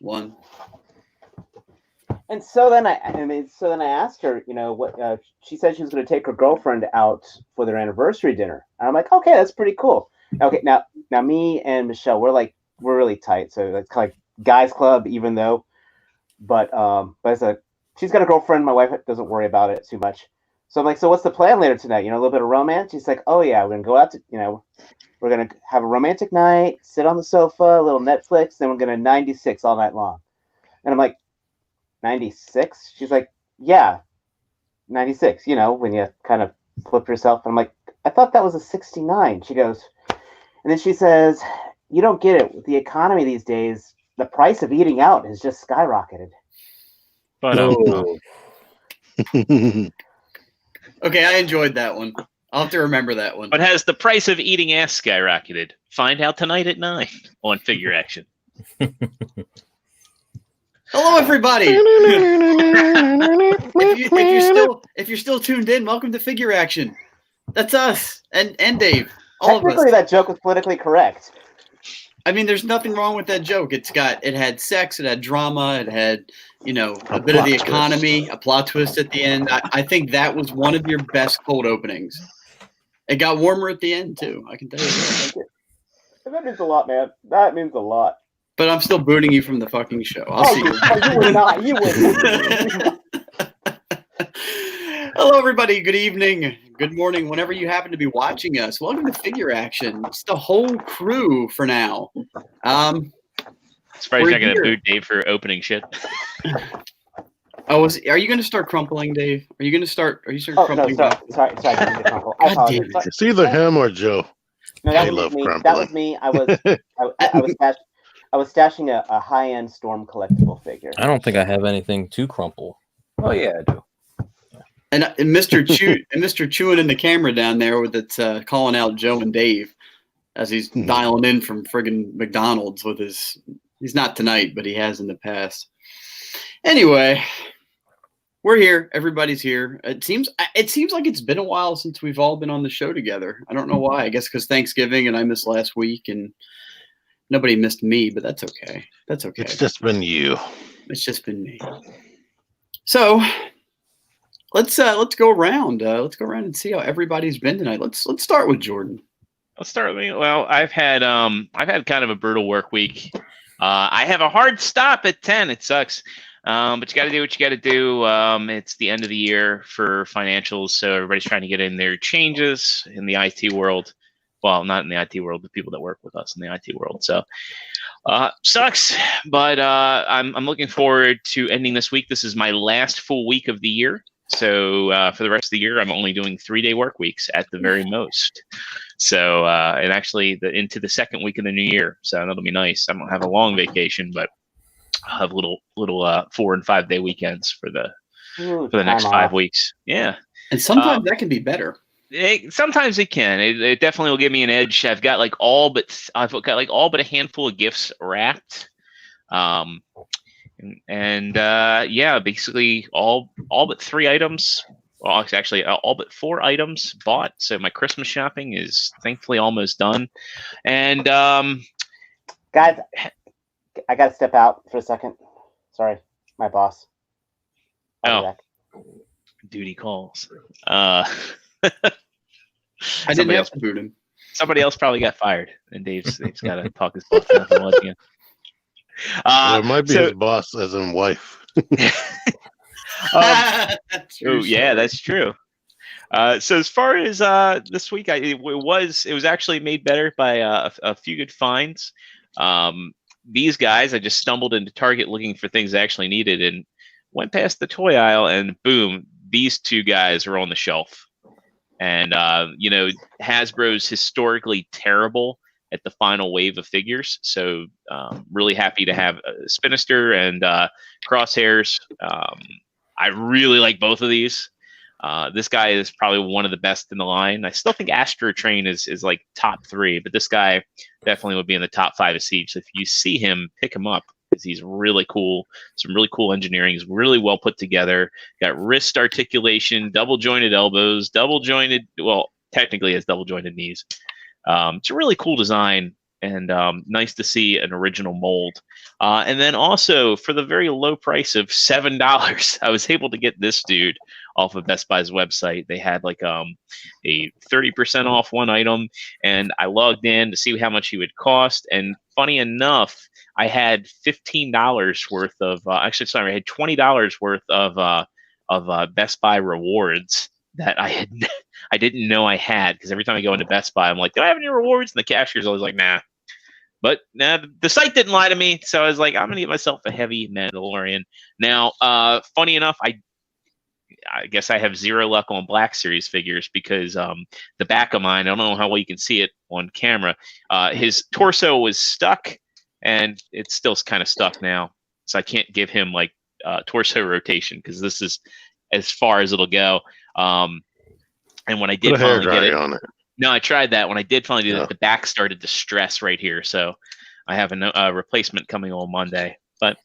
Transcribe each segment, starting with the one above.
One. And so then I asked her, what she said she was going to take her girlfriend out for their anniversary dinner. And I'm like, okay, that's pretty cool. Okay, now me and Michelle, we're really tight, so it's kind of like guys club, even though, but she's got a girlfriend. My wife doesn't worry about it too much. So I'm like, so what's the plan later tonight? A little bit of romance. She's like, oh yeah, we're gonna go out to, we're gonna have a romantic night, sit on the sofa, a little Netflix, then we're gonna 96 all night long. And I'm like, 96? She's like, yeah, 96, when you kind of flip yourself. And I'm like, I thought that was a 69. She goes, and then she says, you don't get it. With the economy these days, the price of eating out has just skyrocketed. But okay, I enjoyed that one. I'll have to remember that one. But has the price of eating ass skyrocketed? Find out tonight at 9 on Figure Action. Hello, everybody. if you're still tuned in, welcome to Figure Action. That's us and Dave. All Technically, of us. that joke was politically correct. I mean, there's nothing wrong with that joke. It had sex, it had drama, it had a bit of the economy, a plot twist at the end. I think that was one of your best cold openings. It got warmer at the end too. I can tell you that. That means a lot, man. That means a lot. But I'm still booting you from the fucking show. I'll see you. You would not. You would not. Hello, everybody. Good evening. Good morning. Whenever you happen to be watching us, welcome to Figure Action. It's the whole crew for now. Surprised you're not going to boot Dave for opening shit. Are you going to start crumpling, Dave? Are you start crumpling? No, sorry. Crumple. It's either him or Joe. No, that was me. That was me. I was stashing a high-end Storm collectible figure. I don't think I have anything to crumple. Oh yeah, I do. And Mr. Chewing in the camera down there that's calling out Joe and Dave as he's dialing in from friggin' McDonald's with his. He's not tonight, but he has in the past. Anyway, we're here. Everybody's here. It seems like it's been a while since we've all been on the show together. I don't know why. I guess because Thanksgiving and I missed last week and nobody missed me, but that's okay. That's okay. It's just been you. It's just been me. So let's go around. Let's go around and see how everybody's been tonight. Let's start with Jordan. Let's start with me. Well, I've had kind of a brutal work week. I have a hard stop at 10. It sucks. But you got to do what you got to do. It's the end of the year for financials, so everybody's trying to get in their changes in the IT world. Well, not in the IT world, the people that work with us in the IT world. So sucks, but I'm looking forward to ending this week. This is my last full week of the year. So for the rest of the year, I'm only doing 3-day work weeks at the very most. So and actually into the second week of the new year. So that'll be nice. I don't have a long vacation, but I'll have little 4 and 5 day weekends for the next 5 weeks. Yeah. And sometimes that can be better. Sometimes it can. It definitely will give me an edge. I've got all but a handful of gifts wrapped. Basically all but 3 items. Well, actually, all but 4 items bought. So my Christmas shopping is thankfully almost done. And guys, I got to step out for a second. Sorry, my boss. Duty calls. I didn't have to boot him. Somebody else probably got fired, and Dave's got to talk his boss down once again. It might be his boss, as in wife. That's true. So as far as this week, it was actually made better by a few good finds. These guys, I just stumbled into Target looking for things I actually needed and went past the toy aisle, and boom, these 2 guys were on the shelf. And Hasbro's historically terrible at the final wave of figures, so really happy to have Spinister and Crosshairs. I really like both of these. This guy is probably one of the best in the line. I still think Astro Train is like top 3, but this guy definitely would be in the top 5 of Siege. So if you see him, pick him up because he's really cool. Some really cool engineering. He's really well put together. Got wrist articulation, double jointed elbows, technically has double jointed knees. It's a really cool design. and nice to see an original mold. And then also for the very low price of $7, I was able to get this dude off of Best Buy's website. They had like a 30% off one item, and I logged in to see how much he would cost. And funny enough, I had $15 worth of I had $20 worth of Best Buy rewards that I didn't know I had, because every time I go into Best Buy, I'm like, do I have any rewards? And the cashier's always like, nah. But the site didn't lie to me, so I was like, I'm gonna get myself a heavy Mandalorian. Now, funny enough, I guess I have zero luck on Black Series figures, because the back of mine, I don't know how well you can see it on camera, his torso was stuck, and it's still kind of stuck now. So I can't give him like torso rotation, because this is as far as it'll go. And when I did finally get it, on it. No, I tried that. When I did finally do that, the back started to stress right here. So I have a replacement coming on Monday. But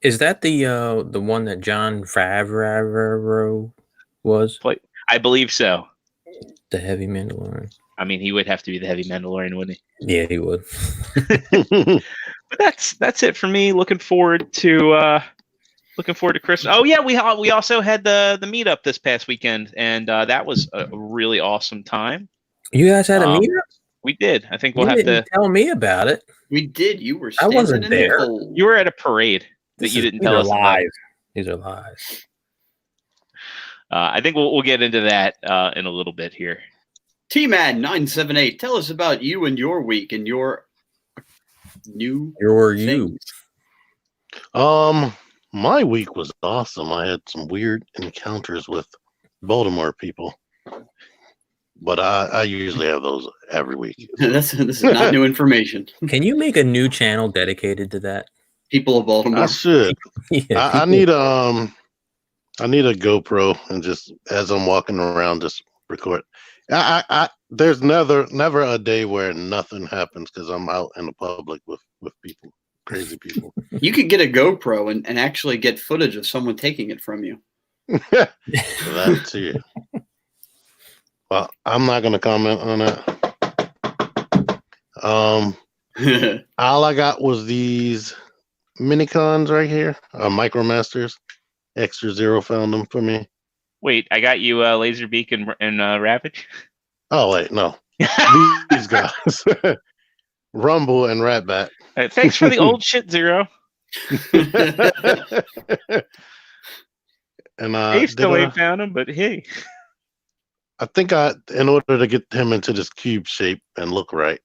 Is that the one that John Favreau was? I believe so. The heavy Mandalorian. I mean, he would have to be the heavy Mandalorian, wouldn't he? Yeah, he would. But that's it for me. Looking forward to Christmas. Oh yeah, we also had the meetup this past weekend, and that was a really awesome time. You guys had a meetup? We did. I think we'll have to tell me about it. We did. You were. I wasn't there. You were at a parade that you didn't tell us about. These are lies. I think we'll get into that in a little bit here. T-Man 978, tell us about you and your week and your new things. My week was awesome. I had some weird encounters with Baltimore people, but I usually have those every week. This is not new information. Can you make a new channel dedicated to that? People of Baltimore. I should. Yeah, I need a GoPro, and just as I'm walking around, just record. There's never a day where nothing happens, because I'm out in the public with people. Crazy people. You could get a GoPro and actually get footage of someone taking it from you. That too. Well, I'm not going to comment on that. All I got was these Minicons right here. Micromasters. Extra Zero found them for me. Wait, I got you Laserbeak and Ravage? Oh, wait, no. These guys. Rumble and Ratbat. Thanks for the old shit, Zero. And Dave still ain't found him, but hey. I think in order to get him into this cube shape and look right,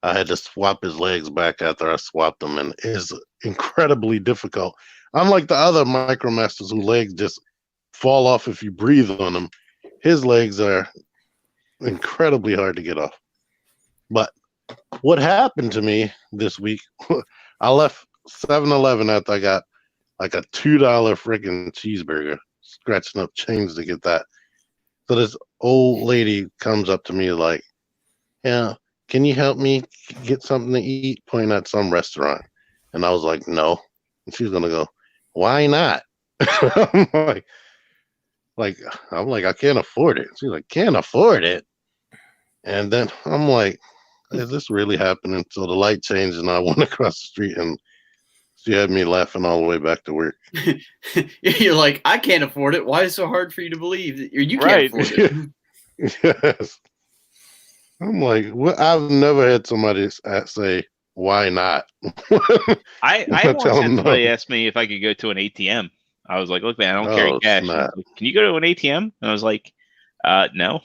I had to swap his legs back after I swapped them, and it's incredibly difficult. Unlike the other Micromasters whose legs just fall off if you breathe on them, his legs are incredibly hard to get off. But what happened to me this week, I left 7-Eleven after I got like a $2 freaking cheeseburger, scratching up change to get that. So this old lady comes up to me like, yeah, can you help me get something to eat? Pointing at some restaurant. And I was like, no. And she's going to go, why not? I'm like, I can't afford it. She's like, can't afford it. And then I'm like, is this really happening? So the light changed, and I went across the street, and she had me laughing all the way back to work. You're like, I can't afford it. Why is it so hard for you to believe that you can't afford it? Yes. I'm like, what? I've never had somebody say, why not? I once had somebody ask me if I could go to an ATM. I was like, look, man, I don't carry cash. Like, can you go to an ATM? And I was like, no.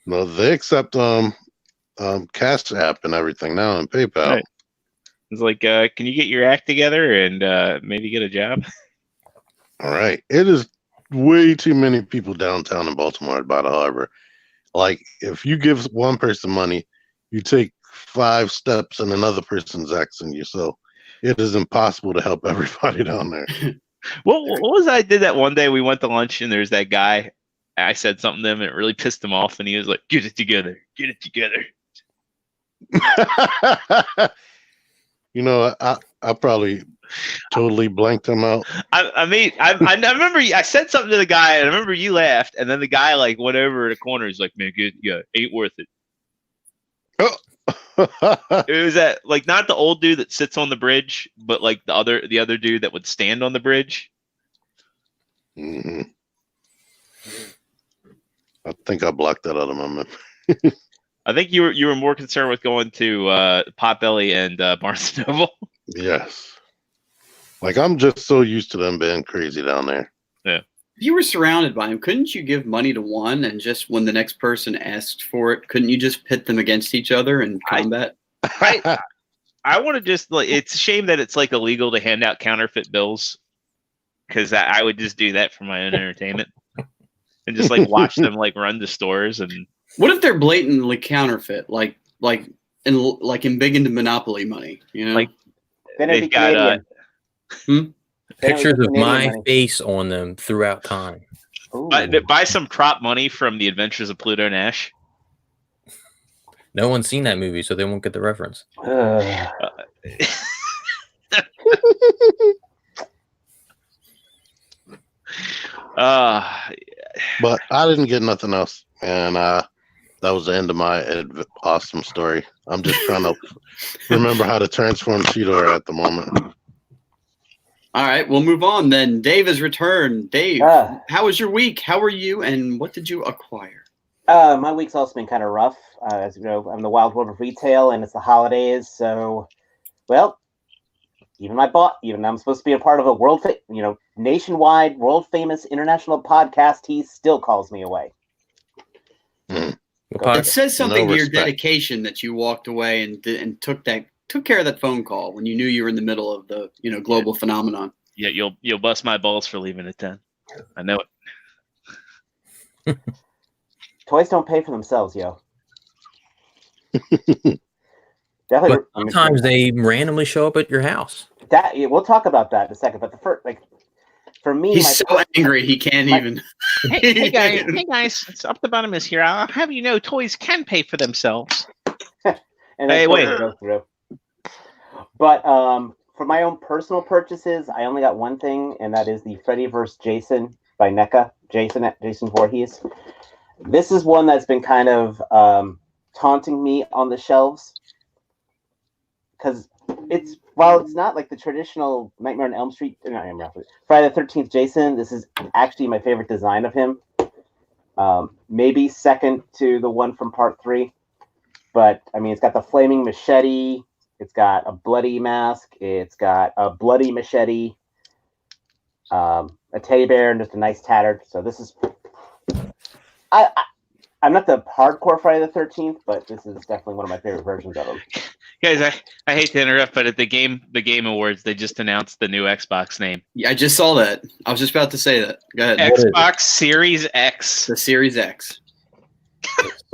No, they accept Cash App and everything now, and PayPal. Right. It's like, can you get your act together and maybe get a job? All right. It is way too many people downtown in Baltimore by the harbor. Like, if you give one person money, you take 5 steps and another person's axing you. So it is impossible to help everybody down there. What was I did that one day? We went to lunch, and there's that guy. I said something to him, and it really pissed him off. And he was like, get it together. Get it together. You know, I probably totally blanked him out. I mean, I remember I said something to the guy, and I remember you laughed, and then the guy like went over to the corner. He's like, "Man, good, yeah, ain't worth it." It was that like not the old dude that sits on the bridge, but like the other dude that would stand on the bridge. Mm-hmm. I think I blocked that out of my memory. I think you were more concerned with going to Potbelly and Barnes and Noble. Yes. Like I'm just so used to them being crazy down there. Yeah. If you were surrounded by them, couldn't you give money to one and just when the next person asked for it, couldn't you just pit them against each other in combat? I want to just like. It's a shame that it's like illegal to hand out counterfeit bills, because I would just do that for my own entertainment and just like watch them like run to stores and. What if they're blatantly counterfeit, like in big into Monopoly money? You know, Like Then it'd they've be got Canadian. Then it Pictures would of be my Canadian money. face on them throughout time. Ooh. buy some prop money from The Adventures of Pluto Nash. No one's seen that movie, so they won't get the reference. Ugh. But I didn't get nothing else, and that was the end of my awesome story. I'm just trying to remember how to transform Cheetor at the moment. all right, we'll move on then. Dave has returned. Dave, how was your week? How are you, and what did you acquire? My week's also been kind of rough. As you know, I'm in the wild world of retail, and it's the holidays. So, well, even I'm supposed to be a part of a nationwide, world famous international podcast. He still calls me away. It says something No to your respect. dedication that you walked away and took care of that phone call when you knew you were in the middle of the global phenomenon. Yeah, you'll bust my balls for leaving at 10. I know it. Toys don't pay for themselves, yo. But Definitely. sometimes they randomly show up at your house. We'll talk about that in a second. But for me, He's so angry he can't even. Hey guys, it's Up the Bottom is here. I'll have you know, toys can pay for themselves. and Hey, wait. Go through. But for my own personal purchases, I only got one thing, and that is the Freddy vs. Jason by NECA. Jason Voorhees. This is one that's been kind of taunting me on the shelves because while it's not like the traditional Nightmare on Elm Street, Friday the 13th Jason, this is actually my favorite design of him. Maybe second to the one from Part 3. But, I mean, it's got the flaming machete. It's got a bloody mask. It's got a bloody machete. A teddy bear and just a nice tattered. So this is... I'm not the hardcore Friday the 13th, but this is definitely one of my favorite versions of him. Guys, I hate to interrupt, but at the Game Awards, they just announced the new Xbox name. Yeah, I just saw that. I was just about to say that. Go ahead. Xbox Series X. The Series X.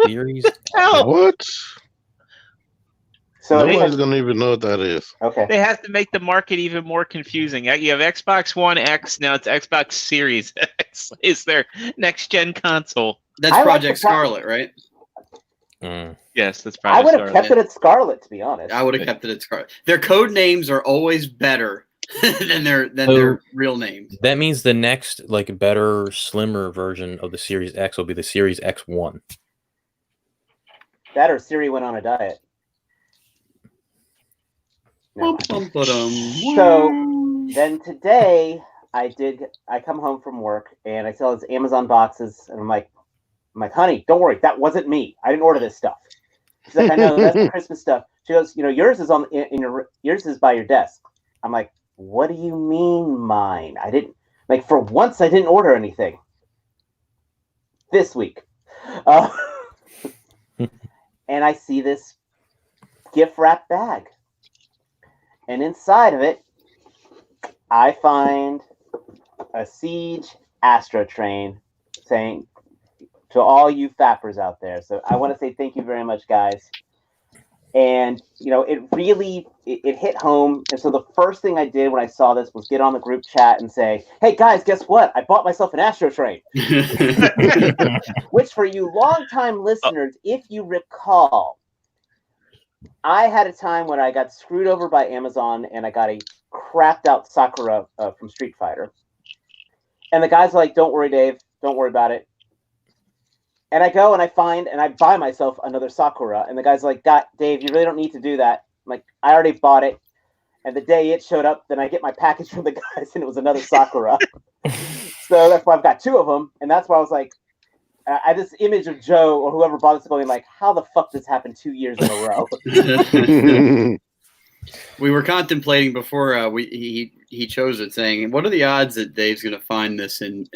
Series? What? So nobody's gonna even know what that is. Okay. They have to make the market even more confusing. You have Xbox One X, now it's Xbox Series X. Is their next gen console? That's Project Scarlet, right? Yes, that's Project I would have Scarlet. kept it at Scarlet, to be honest. I would have kept it at Scarlet. Their code names are always better than their real names. That means the next better, slimmer version of the Series X will be the Series X1. That or Siri went on a diet. No. So then today I come home from work and I saw these Amazon boxes and I'm like, honey, don't worry, that wasn't me. I didn't order this stuff. She's like, I know, that's the Christmas stuff. She goes, yours is yours is by your desk. I'm like, what do you mean mine? I didn't for once I didn't order anything this week. And I see this gift wrap bag. And inside of it, I find a Siege Astro Train saying to all you fappers out there. So I want to say thank you very much, guys. And, it really, it hit home. And so the first thing I did when I saw this was get on the group chat and say, hey, guys, guess what? I bought myself an Astro Train. Which for you longtime listeners, if you recall, I had a time when I got screwed over by Amazon and I got a crapped out Sakura from Street Fighter. And the guy's like, don't worry, Dave. Don't worry about it. And I go and I find and I buy myself another Sakura. And the guy's like, God, Dave, you really don't need to do that. I'm like, I already bought it. And the day it showed up, then I get my package from the guys and it was another Sakura. So that's why I've got two of them. And that's why I was like, I had this image of Joe or whoever bought this going like, how the fuck this happened 2 years in a row? We were contemplating before he chose it, saying, "What are the odds that Dave's going to find this in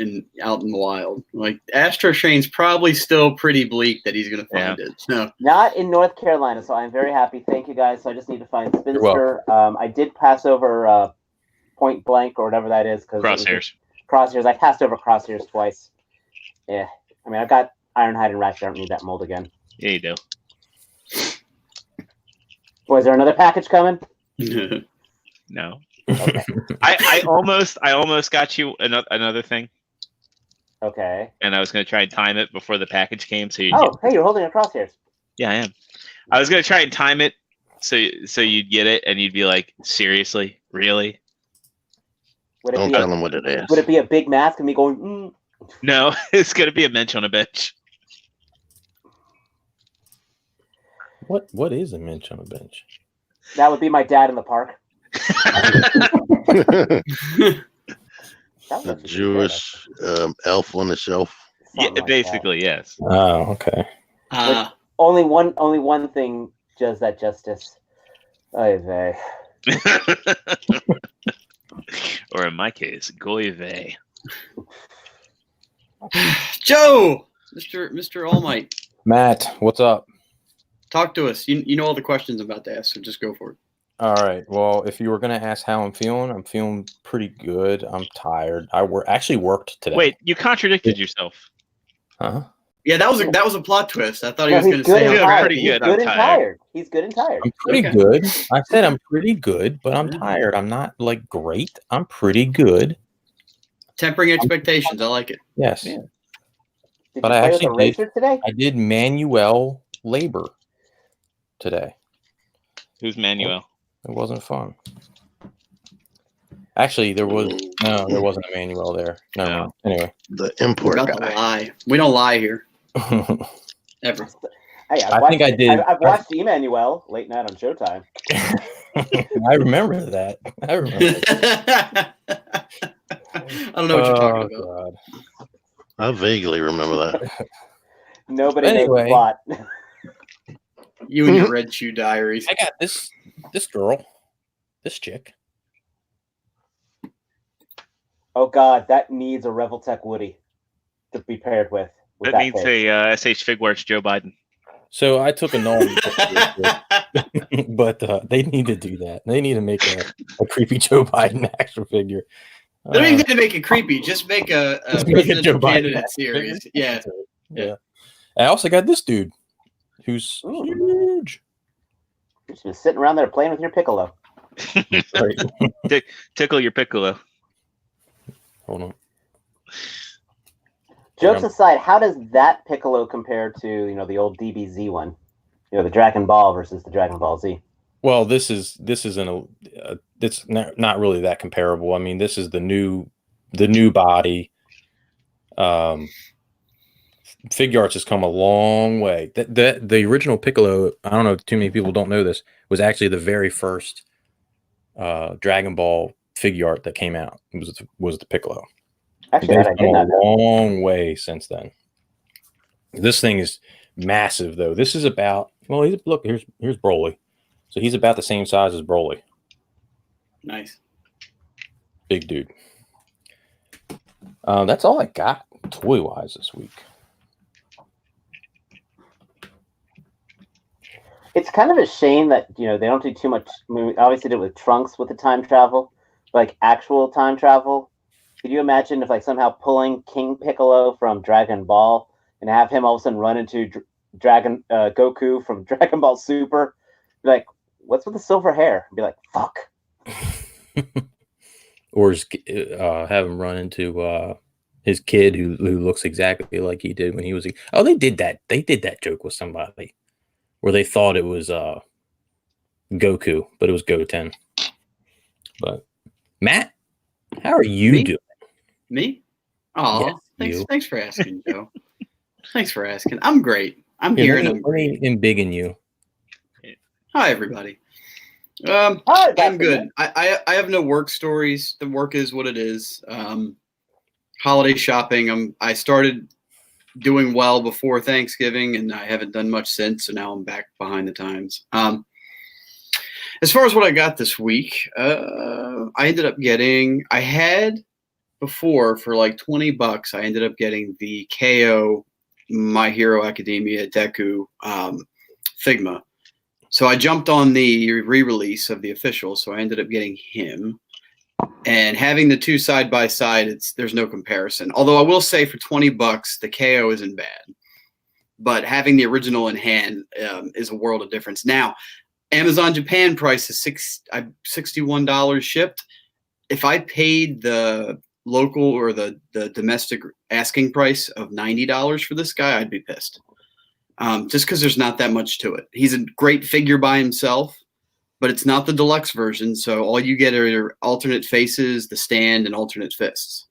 out in the wild?" Like Astro Train's probably still pretty bleak that he's going to find it. So not in North Carolina, so I'm very happy. Thank you guys. So I just need to find Spinster. I did pass over Point Blank or whatever that is because Crosshairs. I passed over Crosshairs twice. Yeah, I mean I've got Ironhide and Ratchet. I don't need that mold again. Yeah, you do. Was there another package coming? No. Okay. I almost got you another thing. Okay. And I was going to try and time it before the package came. So hey, you're holding a Crosshairs. Yeah, I am. I was going to try and time it so you'd get it and you'd be like, seriously, really? Don't tell them what it is. Would it be a big mask and me going? No, it's going to be a bench on a bench. What is a bench on a bench? That would be my dad in the park. A Jewish elf on the shelf. Yeah, like basically, yes. Oh, okay. Only one thing does that justice. Oy vey. Or in my case, goy vey. Joe, Mr. All Might. Matt, what's up? Talk to us. You know all the questions I'm about to ask, so just go for it. All right. Well, if you were going to ask how I'm feeling pretty good. I'm tired. I actually worked today. Wait, you contradicted yourself. Huh? Yeah, that was a plot twist. I thought he was going to say I'm pretty good. He's good and tired. He's good and tired. I'm pretty good. I said I'm pretty good, but I'm tired. I'm not like great. I'm pretty good. Tempering expectations. I like it. Yes. Yeah. But I actually did. Today? I did manual labor today. Who's Manuel? It wasn't fun. Actually, there wasn't a Manuel there. No. Anyway, the import guy. Lie. We don't lie here. Ever. Hey, I think I did. I've watched Emmanuel late night on Showtime. I remember that. I don't know what you're talking about. God. I vaguely remember that. Nobody knows the plot. You and your Red Shoe Diaries. I got this girl, this chick. Oh God, that needs a Reveltech Woody to be paired with. That needs a SH Figuarts Joe Biden. So I took a null, but they need to do that. They need to make a creepy Joe Biden action figure. They don't even need to make it creepy. Just make a presidential candidate series. Yeah. I also got this dude who's huge. He's just sitting around there playing with your Piccolo. Right. Tickle your Piccolo. Hold on. Jokes aside, how does that Piccolo compare to the old DBZ one? The Dragon Ball versus the Dragon Ball Z. Well, this isn't it's not really that comparable. I mean, this is the new body. Figuarts has come a long way. The original Piccolo, I don't know if too many people don't know this, was actually the very first Dragon Ball Figuart that came out. It was the Piccolo. Actually, they've come a long way since then. This thing is massive, though. This is about look, here's Broly. So he's about the same size as Broly. Nice. Big dude. That's all I got toy-wise this week. It's kind of a shame that they don't do too much. I mean, we obviously did it with Trunks with the time travel, like actual time travel. Could you imagine if somehow pulling King Piccolo from Dragon Ball and have him all of a sudden run into Dragon Goku from Dragon Ball Super? Be like, what's with the silver hair? Be like, fuck. Or just, have him run into his kid who looks exactly like he did when he was. Oh, they did that. They did that joke with somebody where they thought it was Goku, but it was Goten. But Matt, how are you doing? Me? Oh, yes, thanks for asking, Joe. Thanks for asking. I'm great. I'm Here, here let and me, I'm let me embiggen you. Hi, everybody. Hi, I'm Dr. good. Nick. I have no work stories. The work is what it is. Holiday shopping. I started doing well before Thanksgiving, and I haven't done much since. So now I'm back behind the times. As far as what I got this week, I ended up getting. I had before for like $20. I ended up getting the KO My Hero Academia Deku Figma. So I jumped on the re-release of the official, so I ended up getting him. And having the two side by side, there's no comparison. Although I will say for $20, the KO isn't bad, but having the original in hand is a world of difference. Now, Amazon Japan price is $61 shipped. If I paid the local or the domestic asking price of $90 for this guy, I'd be pissed. Just because there's not that much to it. He's a great figure by himself, but it's not the deluxe version. So all you get are alternate faces, the stand, and alternate fists.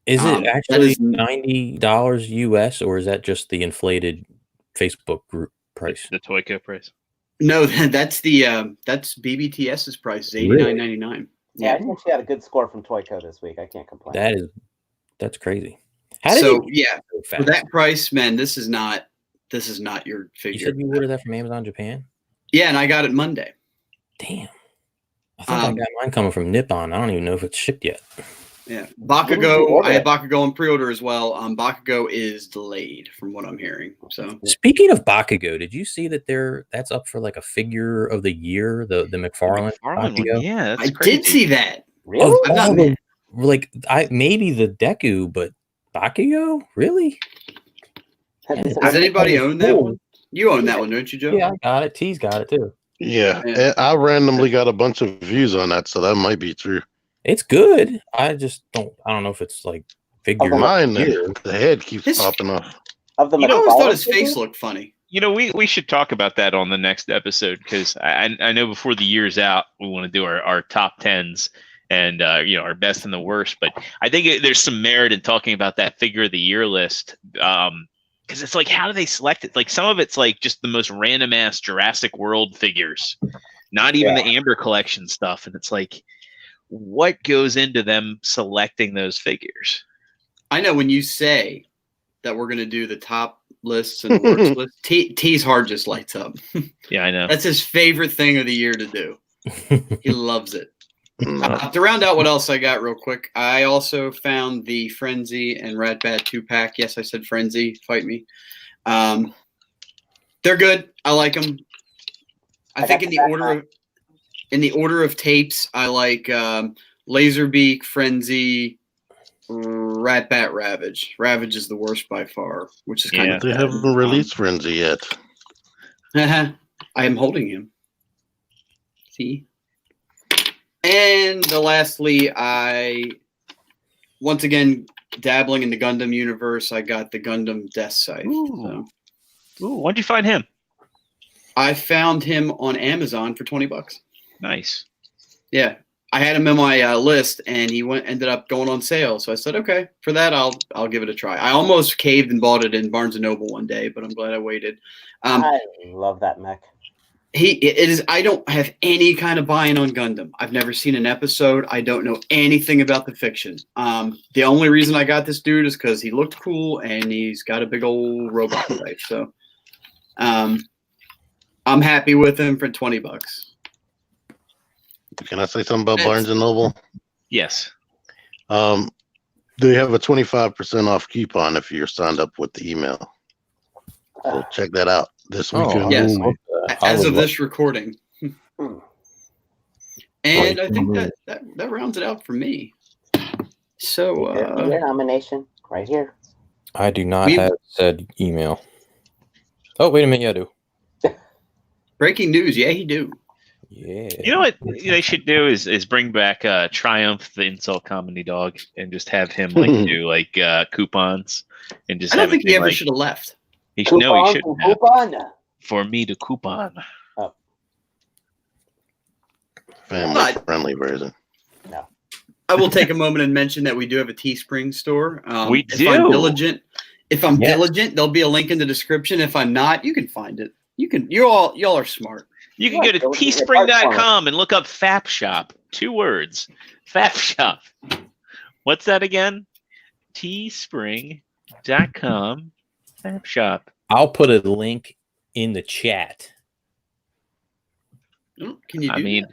Is it actually $90 US, or is that just the inflated Facebook group price? The Toyco price. No, that's BBTS's price is $89.99. Yeah, I think she had a good score from Toyco this week. I can't complain. That's crazy. For that price, man, this is not your figure. You said you ordered that from Amazon Japan? Yeah, and I got it Monday. Damn. I think I got mine coming from Nippon. I don't even know if it's shipped yet. Yeah. Bakugo, I have Bakugo on pre-order as well. Bakugo is delayed from what I'm hearing. So speaking of Bakugo, did you see that that's up for like a figure of the year, the McFarlane Bakugo? One. Yeah, that's I crazy. did see that. Really? I'm not mad. Maybe the Deku, but Bakugo? Really? Does anybody own that one? You own that one, don't you, Joe? Yeah, I got it. T's got it too. Yeah. I randomly got a bunch of views on that, so that might be true. It's good. I don't know if it's like figure. Mine, the head keeps popping off. I always thought his face looked funny. We should talk about that on the next episode, because I know before the year's out, we want to do our top 10s and our best and the worst. But I think there's some merit in talking about that figure of the year list, because it's like, how do they select it? Like, some of it's like just the most random ass Jurassic World figures, not even the Amber Collection stuff, and it's like, what goes into them selecting those figures? I know when you say that we're going to do the top lists and the worst lists, T's heart just lights up. Yeah, I know. That's his favorite thing of the year to do. He loves it. To round out what else I got real quick, I also found the Frenzy and Ratbat 2-pack. Yes, I said Frenzy. Fight me. They're good. I like them. I think in the order of tapes, I like Laserbeak, Frenzy, Ratbat, Ravage. Ravage is the worst by far, which is kind of they haven't released Frenzy yet. I am holding him. See? And lastly, I once again dabbling in the Gundam universe. I got the Gundam Death Scythe. Ooh, when'd you find him? I found him on Amazon for $20. Nice. Yeah, I had him in my list, and he ended up going on sale. So I said, okay, for that, I'll give it a try. I almost caved and bought it in Barnes and Noble one day, but I'm glad I waited. I love that mech. I don't have any kind of buy-in on Gundam. I've never seen an episode. I don't know anything about the fiction. The only reason I got this dude is because he looked cool and he's got a big old robot type. So, I'm happy with him for $20. Can I say something about Barnes and Noble? Yes. They have a 25% off coupon if you're signed up with the email. So check that out this weekend. Yes. As of this recording. And I think that rounds it out for me. So your nomination right here. I do not have said email. Oh, wait a minute, yeah, I do. Breaking news, yeah, he do. Yeah. You know what they should do is bring back Triumph, the insult comedy dog, and just have him do like coupons and just. I don't think he ever should have left. He shouldn't have. Coupon. For me to coupon. Oh. Family friendly version. No. I will take a moment and mention that we do have a Teespring store. We if do. I'm diligent, If I'm Yes. diligent, there'll be a link in the description. If I'm not, you can find it. Y'all are smart. You can go to teespring.com and look up Fap Shop. 2 words. Fap Shop. What's that again? teespring.com Fap Shop. I'll put a link in the chat. Oh, can you do that?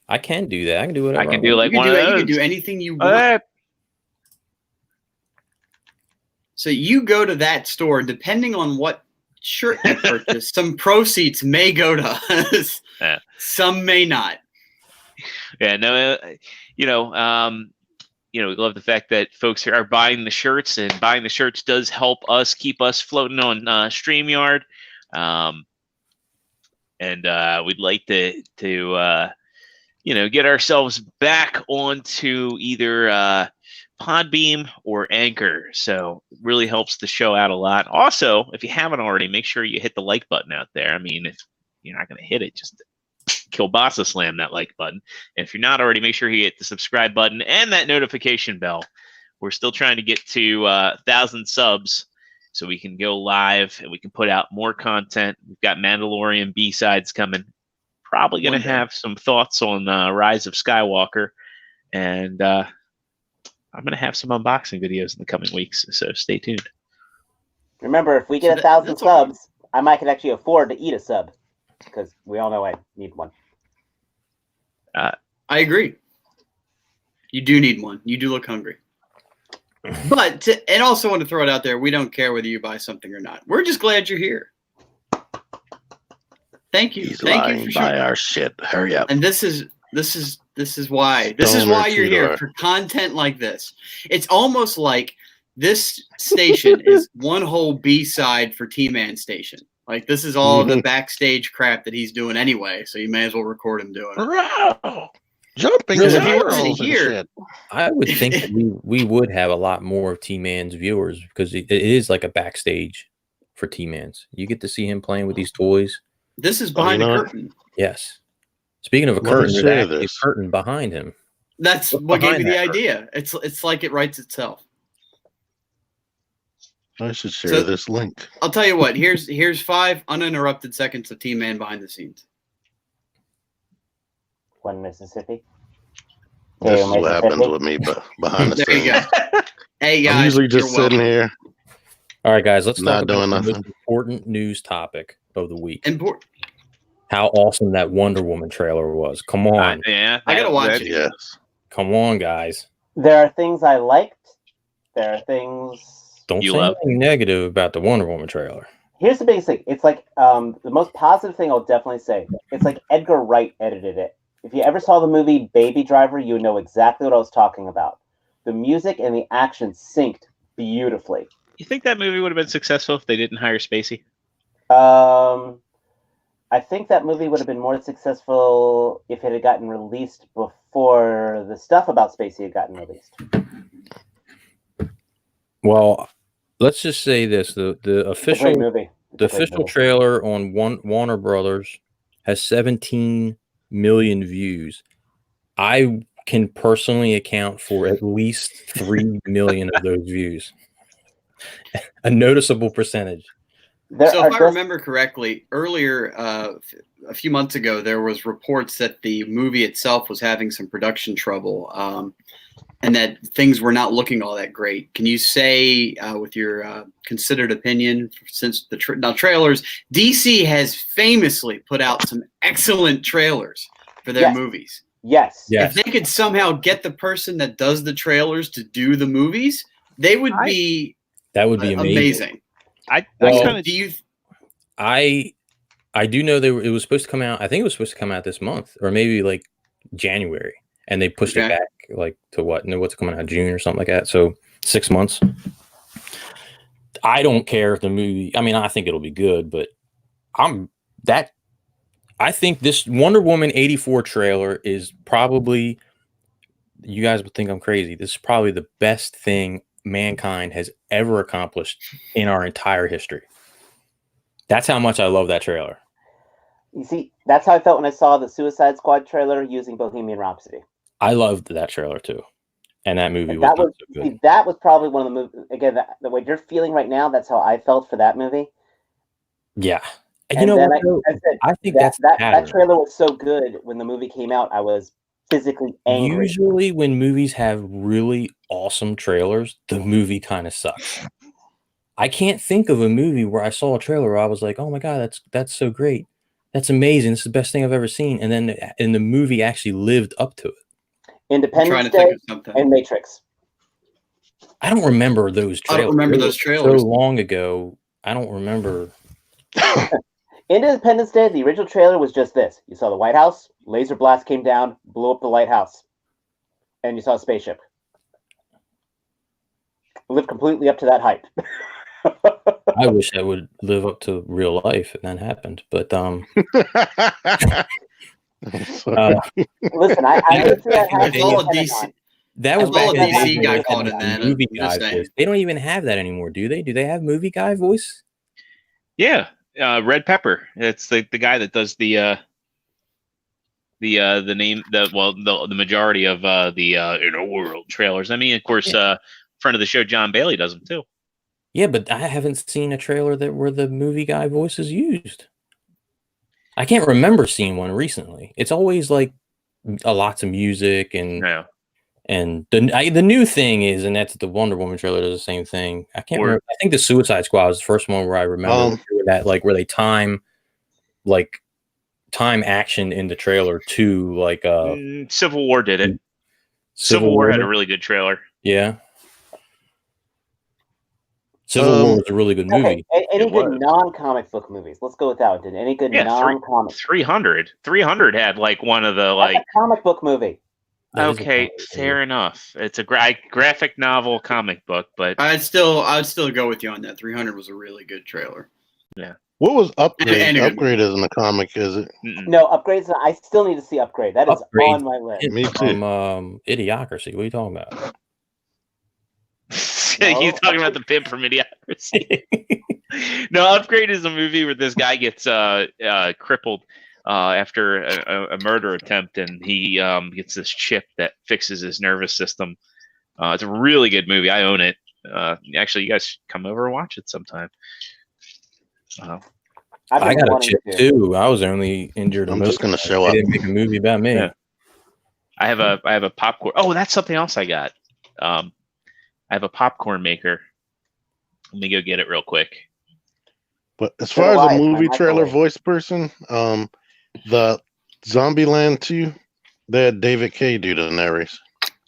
I can do that. I can do whatever. I can do like one of those. You can do anything you want. So you go to that store, depending on what shirt you purchase, some proceeds may go to us. Yeah. Some may not. Yeah, no, we love the fact that folks are buying the shirts, and buying the shirts does help us keep us floating on StreamYard. And we'd like to get ourselves back onto either Podbeam or Anchor. So it really helps the show out a lot. Also, if you haven't already, make sure you hit the like button out there. I mean, if you're not going to hit it, just kielbasa slam that like button. And if you're not already, make sure you hit the subscribe button and that notification bell. We're still trying to get to 1,000 subs so we can go live and we can put out more content. We've got Mandalorian B-sides coming. Probably going to have some thoughts on Rise of Skywalker. And I'm going to have some unboxing videos in the coming weeks, so stay tuned. Remember, if we get 1,000 subs, I might could actually afford to eat a sub, because we all know I need one. I agree. You do need one. You do look hungry. But and also want to throw it out there, we don't care whether you buy something or not. We're just glad you're here. Thank you. Thank you for buy our shit. Hurry up. And this is why you're here, for content like this. It's almost like this station is one whole B-side for T-Man Station. Like, this is all the backstage crap that he's doing anyway, so you may as well record him doing it. Jumping Because if he wasn't here, I would think that we would have a lot more of T-Man's viewers, because it is like a backstage for T-Man's. You get to see him playing with these toys. This is behind the curtain. Yes. Speaking of a curtain, there's actually a curtain behind him. That's what gave me the idea. It's like it writes itself. I should share this link. I'll tell you what. Here's 5 uninterrupted seconds of T-Man behind the scenes. One Mississippi. This is what happens with me, but behind the scenes. There you go. Hey guys, I'm usually just sitting here. All right, guys, let's talk doing about the nothing. most important news topic of the week. How awesome that Wonder Woman trailer was. Come on. Yeah, I gotta watch it. Yes. Come on, guys. There are things I liked. There are things... Don't say anything negative about the Wonder Woman trailer. Here's the biggest thing. It's like the most positive thing I'll definitely say. It's like Edgar Wright edited it. If you ever saw the movie Baby Driver, you would know exactly what I was talking about. The music and the action synced beautifully. You think that movie would have been successful if they didn't hire Spacey? I think that movie would have been more successful if it had gotten released before the stuff about Spacey had gotten released. Well, let's just say this: the official trailer on Warner Brothers has 17 million views. I can personally account for at least 3 million of those views. A noticeable percentage. So if I remember correctly, earlier, a few months ago, there was reports that the movie itself was having some production trouble, and that things were not looking all that great. Can you say, with your considered opinion, since the trailers, DC has famously put out some excellent trailers for their movies. Yes. If they could somehow get the person that does the trailers to do the movies, they would be amazing. I do know it was supposed to come out. I think it was supposed to come out this month, or maybe like January, and they pushed it back like to what's coming out, June or something like that. So 6 months. I don't care if the movie. I mean, I think it'll be good, but I think this Wonder Woman 84 trailer is probably. You guys would think I'm crazy. This is probably the best thing mankind has ever accomplished in our entire history. That's how much I love that trailer. You see, that's how I felt when I saw the Suicide Squad trailer using Bohemian Rhapsody. I loved that trailer too. and that movie And was that not was so good. see, that was probably one of the movies. Again, the way you're feeling right now, that's how I felt for that movie. Yeah, and you And know then what? Though? I said I think that that's the that pattern. trailer was so good when the movie came out. I was physically angry. Usually, when movies have really awesome trailers, the movie kind of sucks. I can't think of a movie where I saw a trailer where I was like, "Oh my god, that's so great, that's amazing, it's the best thing I've ever seen," and then the movie actually lived up to it. I'm trying Independence to think Day of something. and Matrix. I don't remember those I trailers. don't remember They were those trailers. so long ago. I don't remember. Independence Day, the original trailer was just this. You saw the White House, laser blast came down, blew up the lighthouse, and you saw a spaceship. It lived completely up to that hype. I wish that would live up to real life, and that happened. But Listen, I lived through that house. It's all a DC. that was It's all back a in the days DC when guy they had calling in the that. movie I'm guy just saying. voice. They don't even have that anymore, do they? Do they have movie guy voice? Yeah, Red Pepper. It's the guy that does the name the majority of the Inner World trailers. I mean, of course, friend of the show John Bailey does them too. Yeah, but I haven't seen a trailer where the movie guy voice is used. I can't remember seeing one recently. It's always like lots of music and No. and the new thing is, and that's the Wonder Woman trailer does the same thing. I can't remember. I think the Suicide Squad was the first one where I remember that, like where they time action in the trailer to like Civil War did it. Civil War had a really good trailer. Yeah. Civil War was a really good movie. Okay. Any good non-comic book movies? Let's go with that one. Any good non-comic? 300. 300 had like one of the That's a comic book movie. Okay, fair enough. It's a graphic novel comic book, but I'd still go with you on that. 300 was a really good trailer. Yeah. What was Upgrade? And Upgrade isn't a comic, is it? No, Upgrade's not. I still need to see Upgrade. That is on my list. Me too. From Idiocracy. What are you talking about? You talking about the pimp from Idiocracy? No, Upgrade is a movie where this guy gets crippled after a murder attempt, and he gets this chip that fixes his nervous system. It's a really good movie. I own it. Actually, you guys should come over and watch it sometime. I got a chip too. I was only injured. I'm just gonna show up. They didn't make a movie about me. Yeah. I have a popcorn. Oh, that's something else I got. I have a popcorn maker. Let me go get it real quick. But as far as a movie trailer voice person, the Zombieland 2, they had David Kaye do the narration.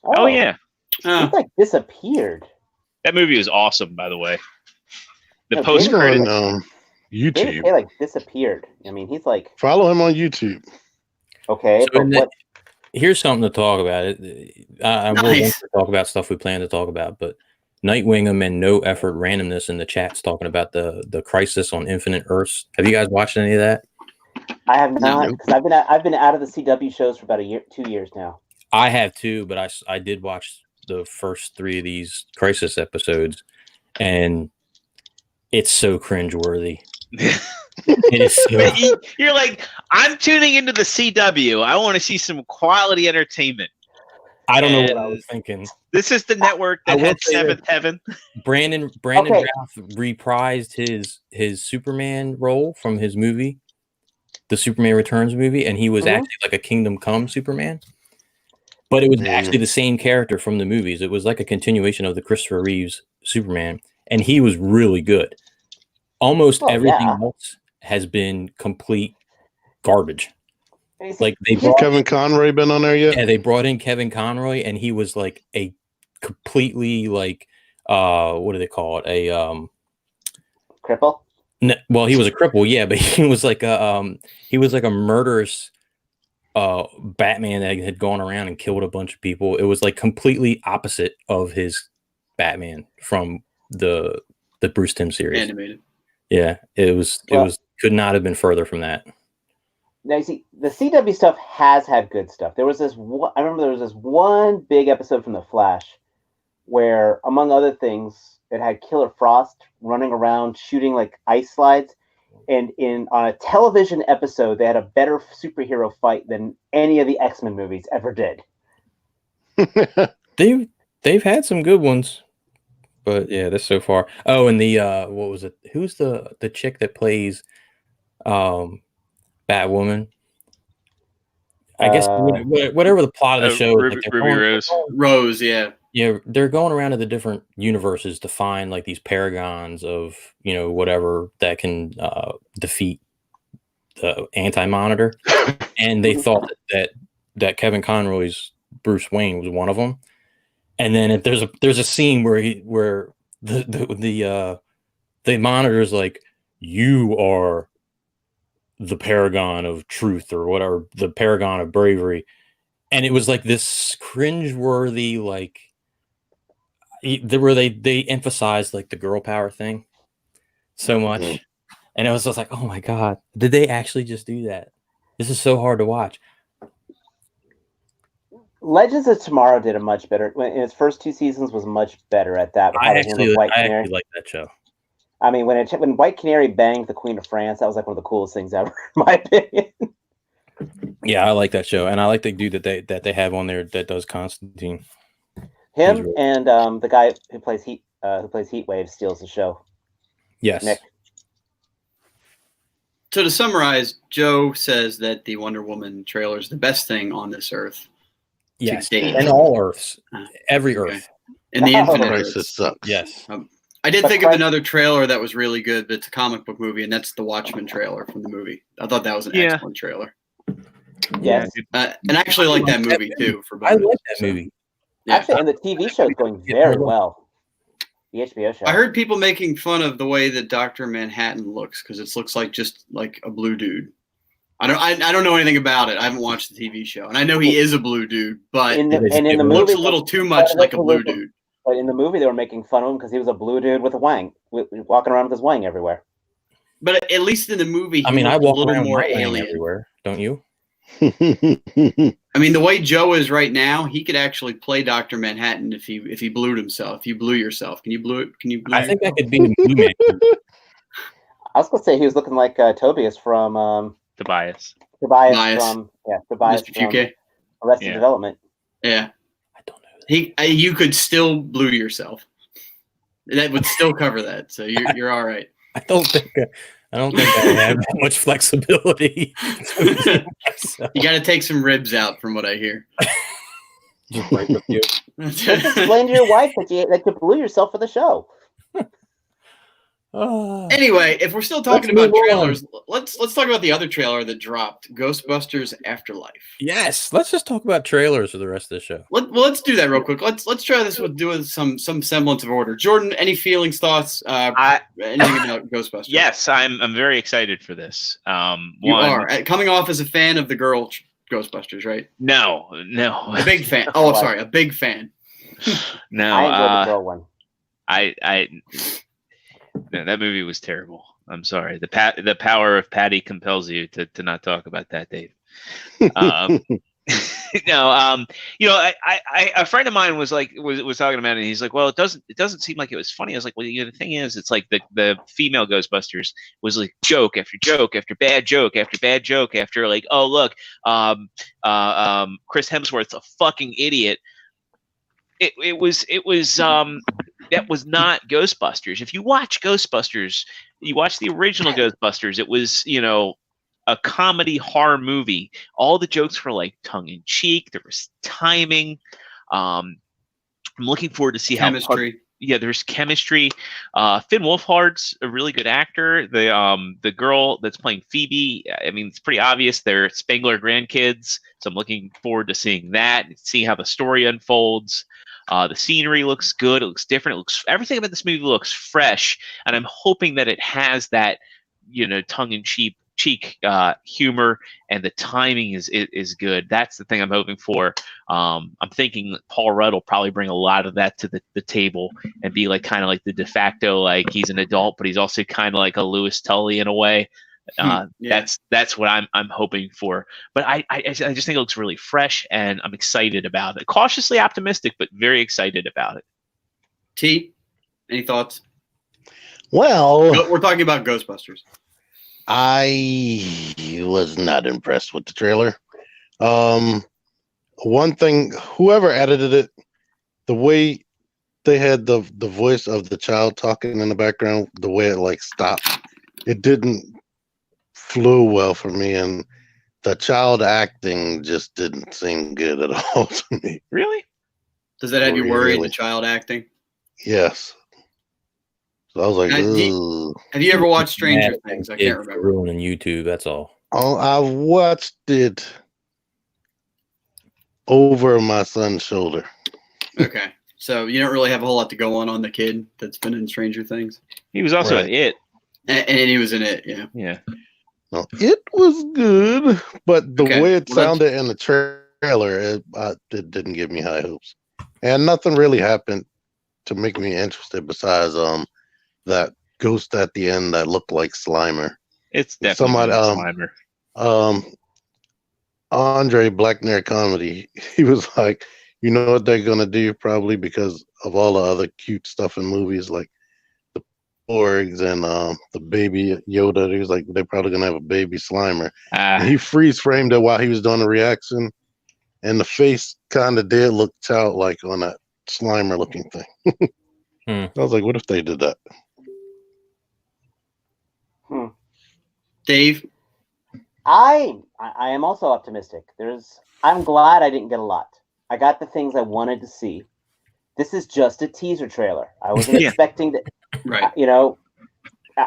Oh yeah. He like disappeared. That movie was awesome, by the way. The He's post credit on YouTube. David Kaye like disappeared. I mean, he's like follow him on YouTube. Okay, So but what? Here's something to talk about. I will want to talk about stuff we plan to talk about, but Nightwingham and No Effort Randomness in the chat's talking about the Crisis on Infinite Earths. Have you guys watched any of that? I have not, because I've been out of the CW shows for about 2 years now. I have too, but I did watch the first 3 of these Crisis episodes, and it's so cringeworthy. It is so... You're like, I'm tuning into the CW. I want to see some quality entertainment. I don't know what I was thinking. This is the network that had Seventh Heaven. Brandon Routh reprised his Superman role from his movie, the Superman Returns movie, and he was actually like a Kingdom Come Superman. But it was actually the same character from the movies. It was like a continuation of the Christopher Reeves Superman, and he was really good. Almost everything else has been complete garbage. Like Kevin Conroy been on there yet? Yeah, they brought in Kevin Conroy, and he was like a completely like what do they call it? A cripple? No, well, he was a cripple, yeah, but he was like a murderous Batman that had gone around and killed a bunch of people. It was like completely opposite of his Batman from the Bruce Timm series. Animated. Yeah, it was could not have been further from that. Now you see, the CW stuff has had good stuff. There was this one, I remember there was this one big episode from The Flash where, among other things, it had Killer Frost running around shooting like ice slides. And on a television episode, they had a better superhero fight than any of the X-Men movies ever did. They've had some good ones, but yeah, this so far. Oh, and the what was it? Who's the chick that plays Batwoman? I guess whatever the plot of the show is, like Ruby Rose. Rose, yeah. Yeah, they're going around to the different universes to find like these paragons of whatever that can defeat the Anti-Monitor, and they thought that Kevin Conroy's Bruce Wayne was one of them. And then if there's a scene where the Monitor's like, you are the paragon of truth or whatever, the paragon of bravery, and it was like this cringeworthy like. Where they emphasized like the girl power thing so much, and it was just like, oh my god, did they actually just do that? This is so hard to watch. Legends of Tomorrow did a much better in its first 2 seasons. Was much better at that. I actually like that show. I mean, when White Canary banged the Queen of France, that was like one of the coolest things ever, in my opinion. Yeah, I like that show, and I like the dude that they have on there that does Constantine. Him and the guy who plays Heatwave steals the show. Yes. Nick. So to summarize, Joe says that the Wonder Woman trailer is the best thing on this earth. Yes, to date. and all Earths, every Earth. In the Infinite Crisis Earths. sucks. Yes. I did think of another trailer that was really good, but it's a comic book movie, and that's the Watchmen trailer from the movie. I thought that was an excellent trailer. Yes. And I actually like that movie, too. I like that movie. Yeah. Actually, and the TV show is going very well. The HBO show. I heard people making fun of the way that Dr. Manhattan looks because it looks like just like a blue dude. I don't know anything about it. I haven't watched the TV show, and I know he is a blue dude, but in the movie, looks a little too much like a blue dude. But in the movie, they were making fun of him because he was a blue dude with a wang, walking around with his wang everywhere. But at least in the movie, I mean, I walk a little around more with my wang alien everywhere, don't you? I mean, the way Joe is right now, he could actually play Dr. Manhattan if he blued himself. If you blew yourself, can you blue it? Can you blue? I think that could be the Blue Man. I was gonna say he was looking like Tobias from Tobias. Tobias from Mr. Fuke. Arrested Development. Yeah, I don't know. You could still blue yourself. That would still cover that, so you're all right. I don't think I have that much flexibility. You got to take some ribs out, from what I hear. Just right with you. Just explain to your wife that you blew yourself for the show. Anyway, if we're still talking about trailers, let's talk about the other trailer that dropped, Ghostbusters Afterlife. Yes, let's just talk about trailers for the rest of the show. Let's do that real quick. Let's try this with doing some semblance of order. Jordan, any feelings, thoughts, anything about Ghostbusters? Yes, I'm very excited for this. You are coming off as a fan of the girl Ghostbusters, right? No, a big fan. Oh, sorry, a big fan. No, I enjoyed the girl one. No, that movie was terrible. I'm sorry. The power of Patty compels you to not talk about that, Dave. No, a friend of mine was talking about it, and he's like, well, it doesn't seem like it was funny. I was like, well, the thing is, it's like the female Ghostbusters was like joke after joke after bad joke after bad joke after like, oh look, Chris Hemsworth's a fucking idiot. It was that was not Ghostbusters. If you watch Ghostbusters, you watch the original Ghostbusters, it was, a comedy horror movie. All the jokes were like tongue in cheek. There was timing. I'm looking forward to see chemistry. There's chemistry. Finn Wolfhard's a really good actor. The girl that's playing Phoebe, I mean, it's pretty obvious they're Spengler grandkids. So I'm looking forward to seeing that and seeing how the story unfolds. The scenery looks good. It looks different. Everything about this movie looks fresh, and I'm hoping that it has that, tongue-in-cheek humor, and the timing is good. That's the thing I'm hoping for. I'm thinking that Paul Rudd will probably bring a lot of that to the table and be like kind of like the de facto, like he's an adult, but he's also kind of like a Louis Tully in a way. That's what I'm hoping for. But I just think it looks really fresh, and I'm excited about it. Cautiously optimistic, but very excited about it. T, any thoughts? Well, we're talking about Ghostbusters. I was not impressed with the trailer. One thing, whoever edited it, the way they had the voice of the child talking in the background, the way it like stopped, it didn't flow well for me, and the child acting just didn't seem good at all to me. Really? Does that have you worried? Really? The child acting. Yes. So I was like, Now, ooh. have you ever watched Stranger Mad Things? I kid can't for remember. ruining YouTube. That's all. Oh, I watched it over my son's shoulder. Okay, so you don't really have a whole lot to go on the kid that's been in Stranger Things, He was also Right. in It. and he was in it. Yeah. Yeah. No, it was good, but the Okay, way it well, that's- sounded in the trailer, it didn't give me high hopes, and nothing really happened to make me interested besides that ghost at the end that looked like Slimer. It's definitely Somebody Slimer. Andre Blackner comedy. He was like, you know what they're gonna do probably because of all the other cute stuff in movies like the Porgs and the baby Yoda. He was like, they're probably gonna have a baby Slimer. And he freeze framed it while he was doing the reaction, and the face kind of did look childlike on that Slimer looking thing. I was like, what if they did that? Dave. I am also optimistic. I'm glad I didn't get a lot. I got the things I wanted to see. This is just a teaser trailer. I wasn't expecting to, Right. you know,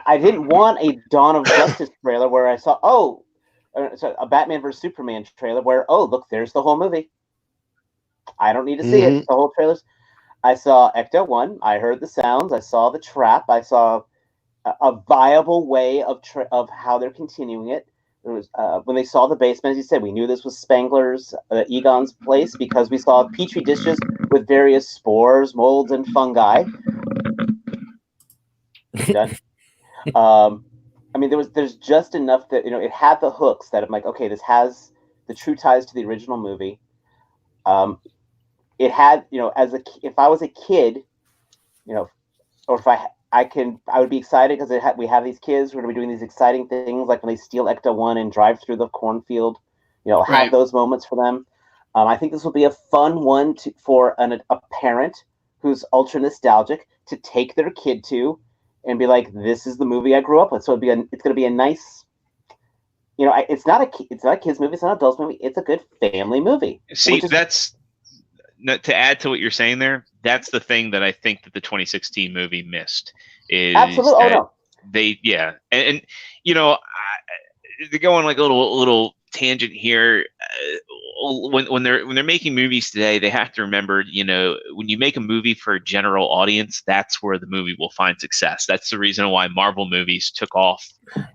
I didn't want a Dawn of Justice trailer where I saw, a Batman vs Superman trailer where, look, there's the whole movie. I don't need to see it. The whole trailer's. I saw Ecto 1. I heard the sounds. I saw the trap. I saw a viable way of how they're continuing it. There was when they saw the basement, as you said, we knew this was Spangler's, Egon's place, because we saw petri dishes with various spores, molds, and fungi. Done. I mean, there's just enough that it had the hooks that I'm like, okay, this has the true ties to the original movie. It had, if I was a kid, or if I would be excited because we have these kids who are going to be doing these exciting things, like when they steal Ecto 1 and drive through the cornfield, have those moments for them. I think this will be a fun one for a parent who's ultra nostalgic to take their kid to and be like, this is the movie I grew up with. So it's going to be a nice, it's not a kid's movie. It's not an adult's movie. It's a good family movie. See, that's to add to what you're saying there. That's the thing that I think that the 2016 movie missed. Is absolutely. And to go on like a little tangent here. When they're making movies today, they have to remember, when you make a movie for a general audience, that's where the movie will find success. That's the reason why Marvel movies took off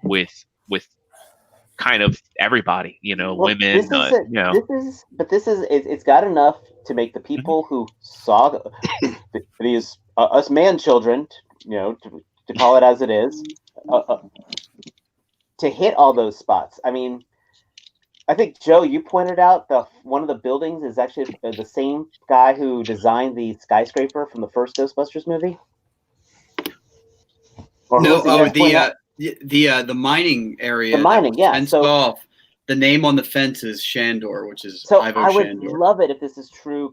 with kind of everybody, women. It's got enough to make the people who saw these us man children, to call it as it is, to hit all those spots. I mean, I think, Joe, you pointed out one of the buildings is actually the same guy who designed the skyscraper from the first Ghostbusters movie. The mining area. The mining, yeah. So the name on the fence is Shandor, which is so Ivo I would Shandor. love it if this is true.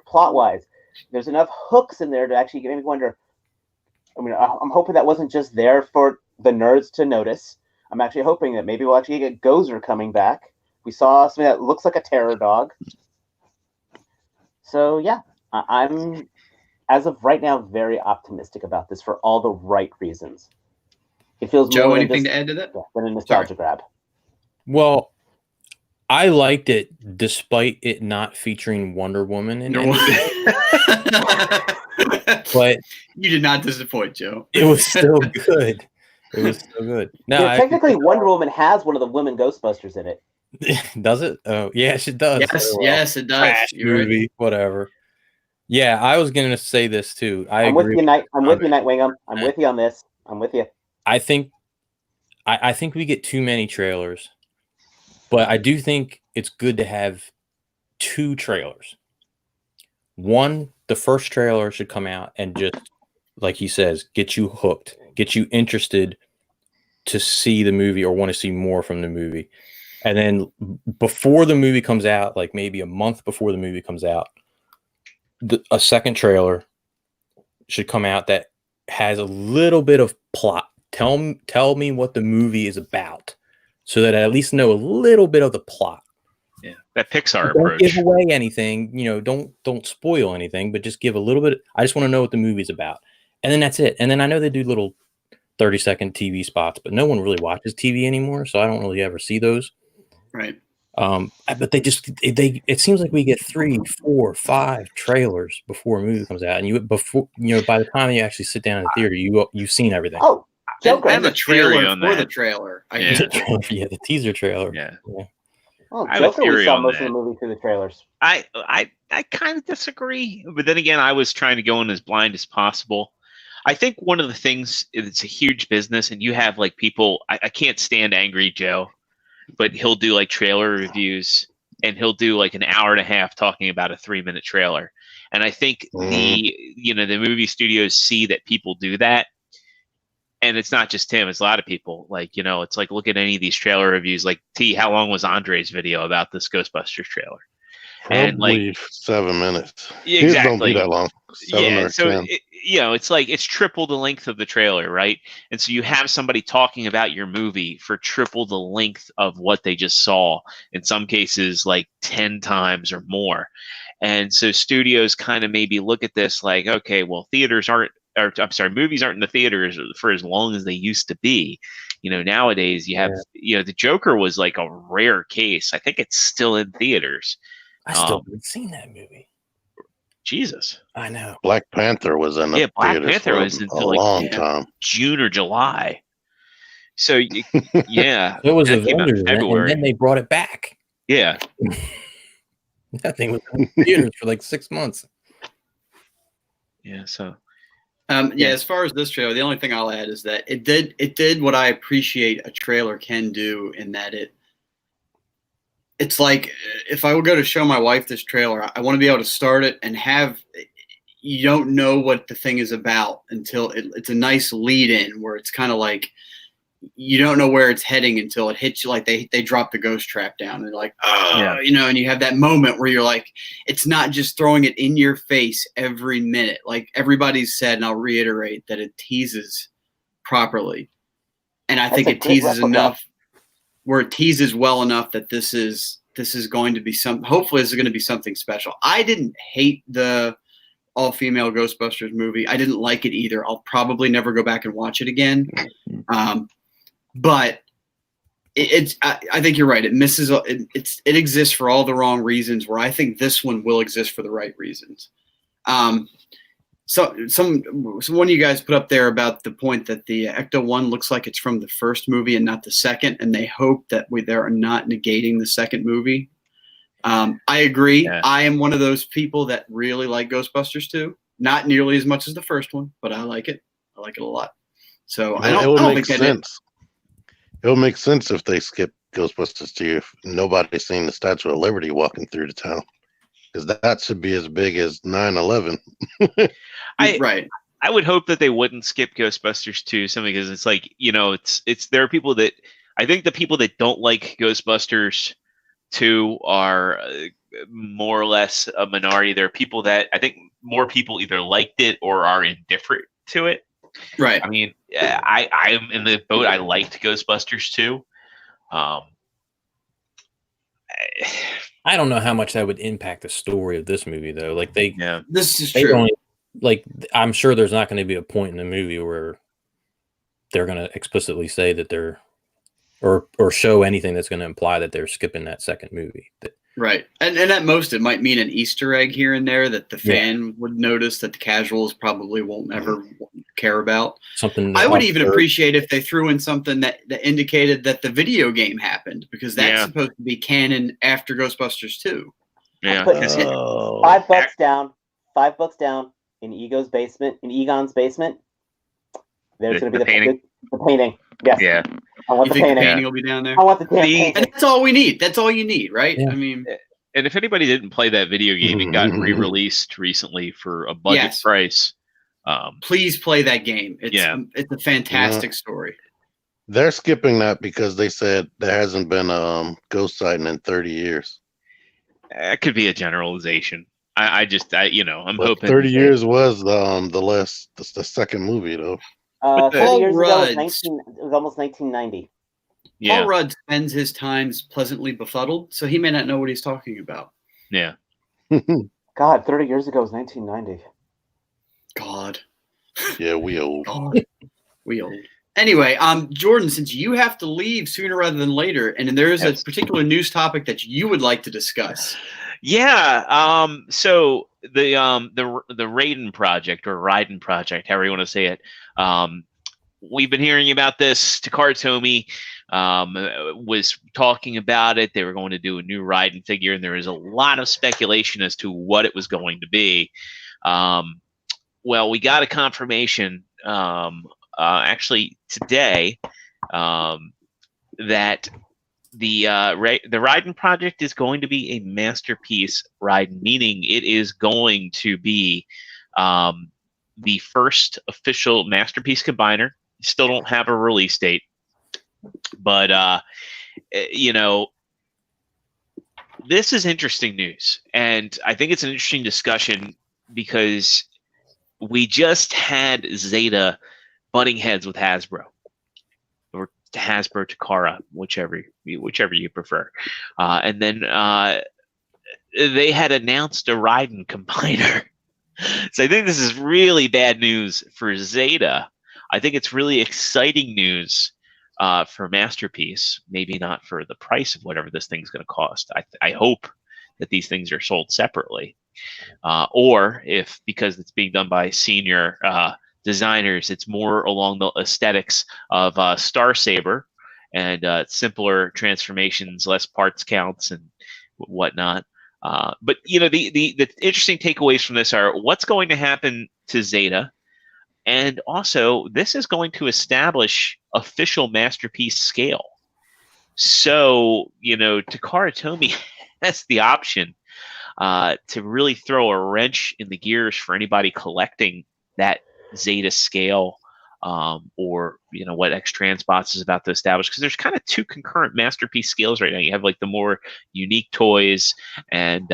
Plot-wise, there's enough hooks in there to actually make me wonder. I mean, I'm hoping that wasn't just there for the nerds to notice. I'm actually hoping that maybe we'll actually get Gozer coming back. We saw something that looks like a terror dog. So yeah, I'm, as of right now, very optimistic about this for all the right reasons. It feels Joe, more anything to add to that? Than a nostalgia grab. Well, I liked it despite it not featuring Wonder Woman in it. But you did not disappoint, Joe. It was still good. It was still good. No, technically, Wonder Woman has one of the women Ghostbusters in it. Does it? Oh, yes, it does. Yes, it does. Trash movie, right. Whatever. Yeah, I was going to say this too. I'm with you, Nightwing. I'm with you on this. I'm with you. I think we get too many trailers, but I do think it's good to have 2 trailers. One, the first trailer should come out and just, like he says, get you hooked, get you interested to see the movie or want to see more from the movie. And then before the movie comes out, like maybe a month before the movie comes out, a second trailer should come out that has a little bit of plot. Tell me what the movie is about, so that I at least know a little bit of the plot. Yeah, that Pixar Don't approach. give away anything, don't spoil anything, but just give a little bit. I just want to know what the movie's about, and then that's it. And then I know they do little 30-second TV spots, but no one really watches TV anymore, so I don't really ever see those. Right. But it seems like we get 3, 4, 5 trailers before a movie comes out, and by the time you actually sit down in the theater, you've seen everything. Oh, Joker. And the trailer on for that. the trailer. Yeah. The teaser trailer. Yeah. Oh, I have a Joker, we theory saw on most of that. the movie through the trailers. I kind of disagree, but then again, I was trying to go in as blind as possible. I think one of the things, it's a huge business, and you have like people. I can't stand Angry Joe, but he'll do like trailer reviews, and he'll do like an hour and a half talking about a 3-minute trailer. And I think the movie studios see that people do that. And it's not just him; it's a lot of people. Like, it's like, look at any of these trailer reviews. Like, how long was Andre's video about this Ghostbusters trailer? And Probably 7 minutes. Yeah, His exactly. don't be that long. 7 or so 10. it's like it's triple the length of the trailer, right? And so you have somebody talking about your movie for triple the length of what they just saw. In some cases, like 10 times or more. And so studios kind of maybe look at this like, okay, well, movies aren't in the theaters for as long as they used to be. Nowadays you have, the Joker was like a rare case. I think it's still in theaters. I still haven't seen that movie. Jesus. I know. Black Panther was in the Black theaters Panther for was a until like long time. June or July. So yeah, It was that came out in Avengers, and February. then they brought it back. Yeah. That thing was in theaters for like 6 months. Yeah. So. As far as this trailer, the only thing I'll add is that it did what I appreciate a trailer can do, in that it's like, if I would go to show my wife this trailer, I want to be able to start it and you don't know what the thing is about until it's a nice lead in, where it's kind of like, you don't know where it's heading until it hits you. Like they drop the ghost trap down, and they're like, and you have that moment where you're like, it's not just throwing it in your face every minute. Like everybody's said, and I'll reiterate, that it teases properly. And I think it teases enough, where it teases well enough that this is going to be hopefully this is going to be something special. I didn't hate the all-female Ghostbusters movie. I didn't like it either. I'll probably never go back and watch it again. But I think you're right. It misses. It exists for all the wrong reasons, where I think this one will exist for the right reasons. So one of you guys put up there about the point that the Ecto-1 looks like it's from the first movie and not the second, and they hope that they're not negating the second movie. I agree. Yeah. I am one of those people that really like Ghostbusters 2. Not nearly as much as the first one, but I like it. I like it a lot. So I don't think that sense. It would make sense if they skip Ghostbusters 2 if nobody's seen the Statue of Liberty walking through the town, because that should be as big as 9/11. Right. I would hope that they wouldn't skip Ghostbusters 2, simply because it's like, there are people that, I think the people that don't like Ghostbusters 2 are more or less a minority. There are people that, I think more people either liked it or are indifferent to it. Right. I mean, I am in the boat. I liked Ghostbusters 2. I don't know how much that would impact the story of this movie, though. Like this is true. I'm sure there's not going to be a point in the movie where they're going to explicitly say that they're, or show anything that's going to imply that they're skipping that second movie. Right. And at most, it might mean an Easter egg here and there that the fan would notice that the casuals probably won't ever care about. Something I would even appreciate if they threw in something that indicated that the video game happened, because that's supposed to be canon after Ghostbusters 2. Yeah. $5 down. $5 down in Egon's basement. There's going to be the painting. The painting. Yes. Yeah. I want the painting. The painting will be down there. I want the painting. And that's all we need. That's all you need, right? Yeah. I mean, and if anybody didn't play that video game, it got re-released recently for a budget price. Please play that game. It's a fantastic story. They're skipping that because they said there hasn't been a ghost sighting in 30 years. That could be a generalization. I'm But hoping 30 years was the second movie though. 30 years ago was Rudd's- it was almost 1990. yeah, Paul Rudd spends his times pleasantly befuddled, so he may not know what he's talking about. yeah. God, 30 years ago was 1990. God. Yeah, we old. God. We old. Anyway, Jordan, since you have to leave sooner rather than later, and there is a Yes. particular news topic that you would like to discuss. Yeah. So the Raiden project or Raiden project, however you want to say it. We've been hearing about this. Takara Tomy was talking about it. They were going to do a new Raiden figure, and there is a lot of speculation as to what it was going to be. Well, we got a confirmation actually today that the Raiden project is going to be a masterpiece Raiden, meaning it is going to be the first official masterpiece combiner. Still don't have a release date, but this is interesting news, and I think it's an interesting discussion because we just had Zeta butting heads with Hasbro, or Hasbro Takara, whichever you prefer, and then they had announced a Raiden combiner. So I think this is really bad news for Zeta. I think it's really exciting news for Masterpiece. Maybe not for the price of whatever this thing's going to cost. I hope that these things are sold separately, or if because it's being done by senior designers, it's more along the aesthetics of Star Saber and simpler transformations, less parts counts, and whatnot. But the interesting takeaways from this are what's going to happen to Zeta. And also, this is going to establish official Masterpiece scale. So, Takara Tomy has the option to really throw a wrench in the gears for anybody collecting that Zeta scale, or what X Transbots is about to establish. Because there's kind of two concurrent Masterpiece scales right now. You have like the more unique toys and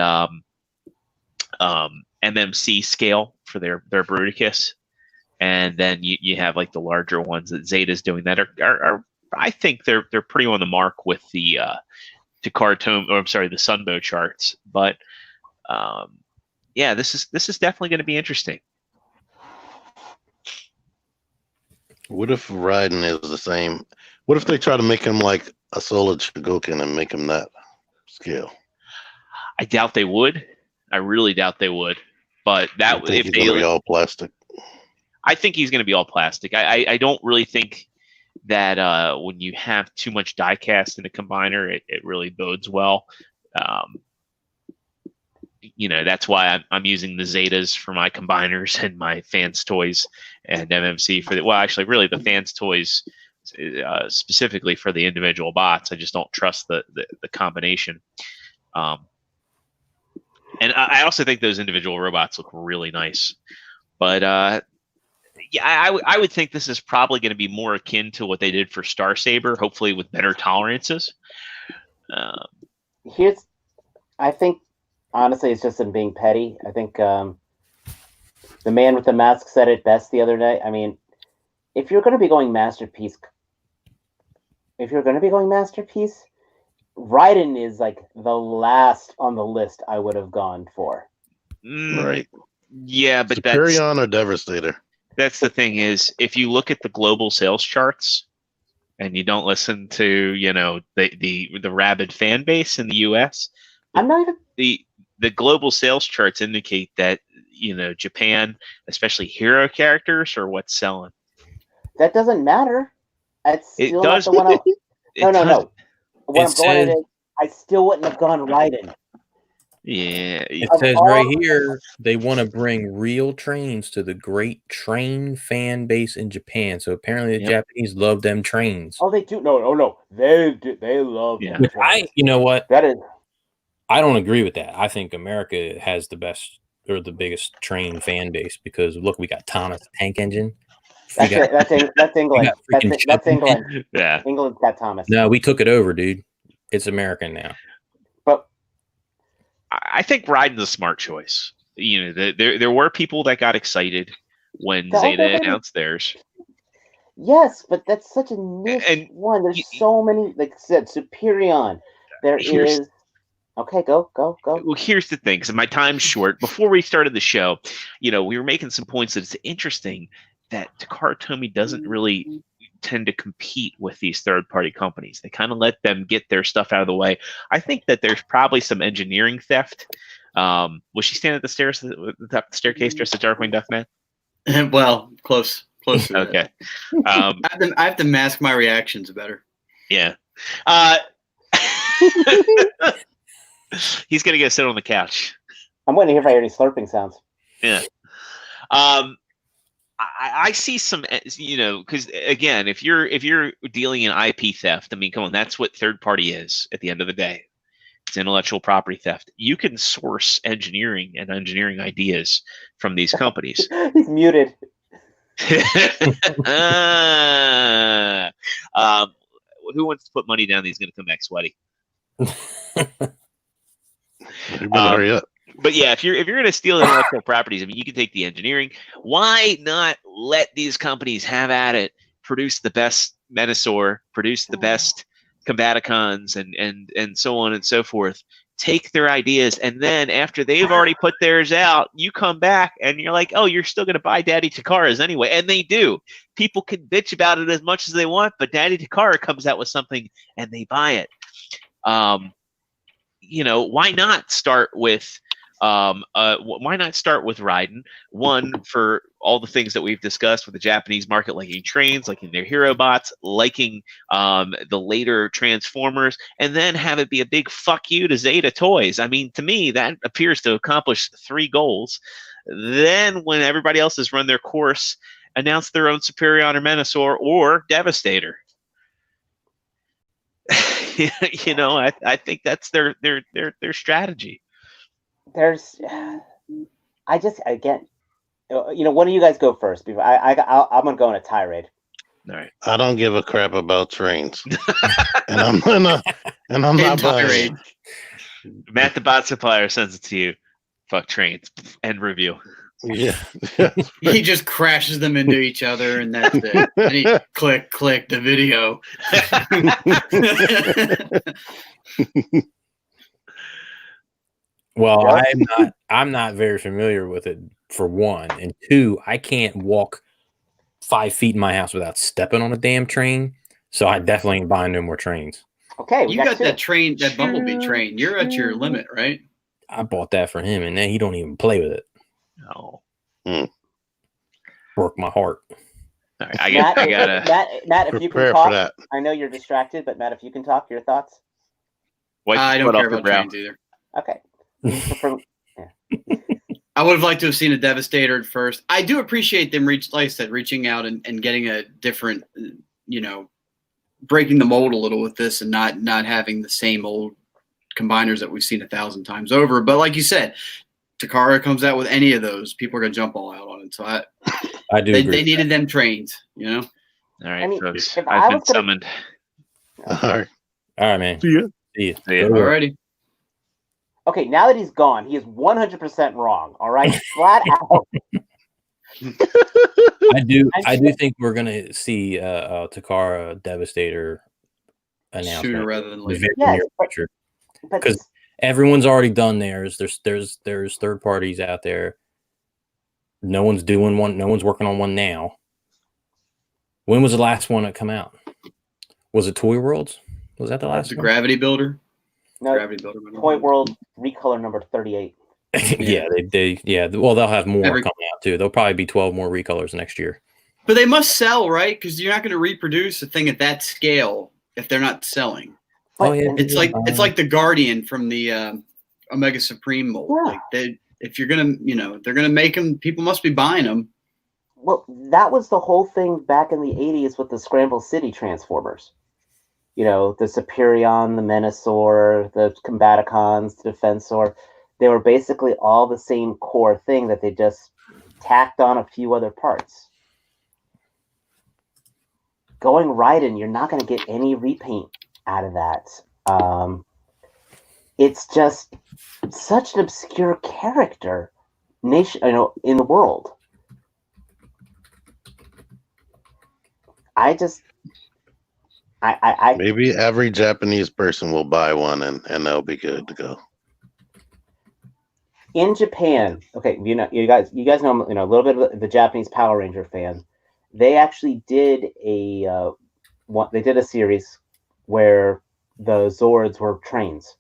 MMC scale for their Bruticus. And then you have like the larger ones that Zeta's doing that are I think they're pretty on the mark with the Takara Tomy, or I'm sorry, the Sunbow charts. But this is definitely going to be interesting. What if Raiden is the same? What if they try to make him like a Solid Shogoken and make him that scale? I doubt they would. I really doubt they would. But that if he's gonna be all plastic. I think he's going to be all plastic. I don't really think that when you have too much die cast in a combiner, it really bodes well. That's why I'm using the Zetas for my combiners and my fans toys and MMC for really the fans toys specifically for the individual bots. I just don't trust the combination. And I also think those individual robots look really nice. But I would think this is probably going to be more akin to what they did for Star Saber, hopefully with better tolerances. I think, honestly, it's just them being petty. I think the man with the mask said it best the other day. I mean, if you're going to be going Masterpiece, Raiden is like the last on the list I would have gone for. Right. Yeah, but Superion or Devastator. That's the thing is, if you look at the global sales charts and you don't listen to, the rabid fan base in the US, I'm not even the global sales charts indicate that, Japan, especially hero characters, are what's selling. That doesn't matter. It's still not the one No. What I'm going at is, I still wouldn't have gone Raiden. Yeah. It says right here they want to bring real trains to the great train fan base in Japan. So apparently the Japanese love them trains. Oh, they do? No. They love them trains. You know what? That is. I don't agree with that. I think America has the best or the biggest train fan base because look, we got Thomas the Tank Engine. That's England. That's England. Yeah. England's got Thomas. No, we took it over, dude. It's American now. I think Raiden's a smart choice. You know, there were people that got excited when Zeta announced theirs. Yes, but that's such a niche one. There's so many, like I said, Superion. There is. Okay, go. Well, here's the thing, because my time's short. Before we started the show, we were making some points that it's interesting that Takara Tomy doesn't really tend to compete with these third-party companies. They kind of let them get their stuff out of the way. I think that there's probably some engineering theft. Was she standing at the stairs, at the top of the staircase, dressed as Darkwing Duck Man? Well, close to Okay. I have to mask my reactions better. Yeah. He's gonna go sit on the couch. I'm waiting to hear if I hear any slurping sounds. Yeah. I see some, because again, if you're dealing in IP theft, I mean, come on, that's what third party is at the end of the day. It's intellectual property theft. You can source engineering and engineering ideas from these companies. He's muted. Who wants to put money down that he's going to come back sweaty? You better hurry up. But yeah, if you're going to steal intellectual properties, I mean, you can take the engineering. Why not let these companies have at it? Produce the best Menasor, produce the best Combaticons, and so on and so forth. Take their ideas, and then after they've already put theirs out, you come back and you're like, oh, you're still going to buy Daddy Takara's anyway. And they do. People can bitch about it as much as they want, but Daddy Takara comes out with something and they buy it. Why not start with Raiden? One, for all the things that we've discussed with the Japanese market, liking trains, liking their hero bots, liking the later Transformers, and then have it be a big fuck you to Zeta Toys. I mean, to me, that appears to accomplish 3 goals. Then, when everybody else has run their course, announce their own Superion or Menasor or Devastator. I think that's their strategy. One of you guys go first. Before I'm gonna go on a tirade. All right. I don't give a crap about trains, and I'm not buying. Matt, the bot supplier, sends it to you. Fuck trains. End review. Yeah. He just crashes them into each other, and that's it. And he click the video. Well, I'm not very familiar with it, for one, and two, I can't walk 5 feet in my house without stepping on a damn train. So I definitely ain't buying no more trains. Okay, you got that train, that Bumblebee train. You're at your limit, right? I bought that for him, and then he don't even play with it. No. Broke my heart. All right, I gotta. Matt, if you can talk, I know you're distracted, but Matt, if you can talk, your thoughts. I don't care about trains either. Okay. I would have liked to have seen a Devastator at first. I do appreciate them reaching out and getting a different, breaking the mold a little with this and not having the same old combiners that we've seen 1,000 times over. But like you said, Takara comes out with any of those, people are gonna jump all out on it. So I do. They needed them trains, All right, folks. I've been summoned. All right, man. See ya. See ya. Alrighty. Okay, now that he's gone, he is 100% wrong. All right, flat out. I do think we're gonna see Takara Devastator announcement sooner rather than later. Yes, because everyone's already done theirs. There's third parties out there. No one's doing one. No one's working on one now. When was the last one that come out? Was it Toy Worlds? Was that the last one? Gravity Builder? No, Gravity Builder. Toy World recolor number 38. Yeah, well, they'll have more coming out too. There'll probably be 12 more recolors next year. But they must sell, right? Because you're not going to reproduce a thing at that scale if they're not selling. Oh yeah, it's like the Guardian from the Omega Supreme mold. Yeah. Like if you're gonna, they're gonna make them. People must be buying them. Well, that was the whole thing back in the 80s with the Scramble City Transformers. The Superion, the Menasor, the Combaticons, the Defensor. They were basically all the same core thing that they just tacked on a few other parts. Going Raiden, you're not going to get any repaint out of that. it's just such an obscure character in the world. I Maybe every Japanese person will buy one and they'll be good to go. In Japan, okay, you guys know, a little bit of the Japanese Power Ranger fan. They actually did a series where the Zords were trains.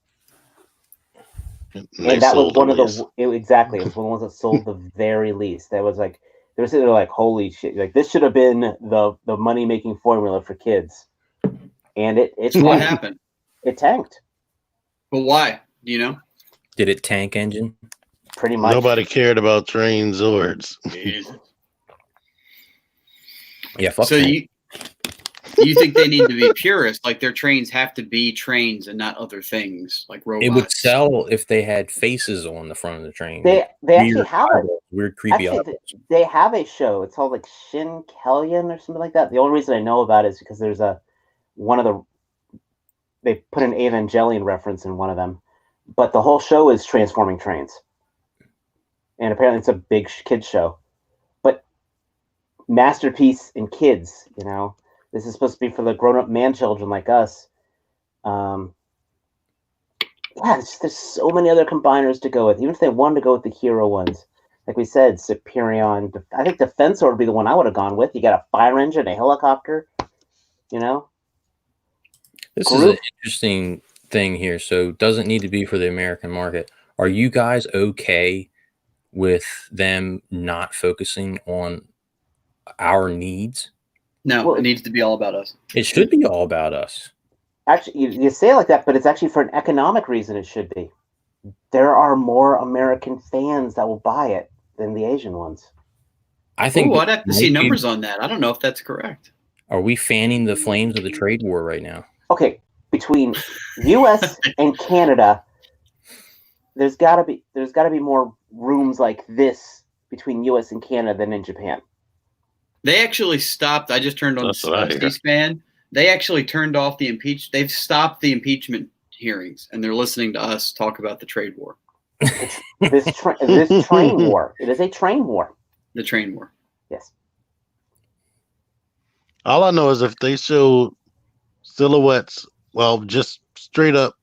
And that was one of exactly. It was one of the ones that sold the very least. That was like they were sitting there like, holy shit! Like this should have been the money making formula for kids, and it So what happened? It tanked. But why? Do you know? Did it tank engine? Pretty much. Nobody cared about train Zords. Yeah. Fuck so tank. you think they need to be purists? Like their trains have to be trains and not other things like robots. It would sell if they had faces on the front of the train. They actually have weird, creepy. They have a show. It's called like Shin Kellyan or something like that. The only reason I know about it is because there's they put an Evangelion reference in one of them, but the whole show is transforming trains, and apparently it's a big kids show. But masterpiece in kids, this is supposed to be for the grown-up man children like us. There's so many other combiners to go with. Even if they wanted to go with the hero ones, like we said, Superion. I think Defensor would be the one I would have gone with. You got a fire engine, a helicopter. This is an interesting thing here. So it doesn't need to be for the American market. Are you guys okay with them not focusing on our needs? No, it needs to be all about us. It should be all about us. Actually, you say it like that, but it's actually for an economic reason it should be. There are more American fans that will buy it than the Asian ones. I think I'd have to see numbers on that. I don't know if that's correct. Are we fanning the flames of the trade war right now? Okay, between U.S. and Canada, there's got to be more rooms like this between U.S. and Canada than in Japan. They actually stopped. I just turned on C-SPAN. They actually turned off the impeachment. They've stopped the impeachment hearings, and they're listening to us talk about the trade war. This train war. It is a train war. The train war. Yes. All I know is if they show silhouettes, well, just straight up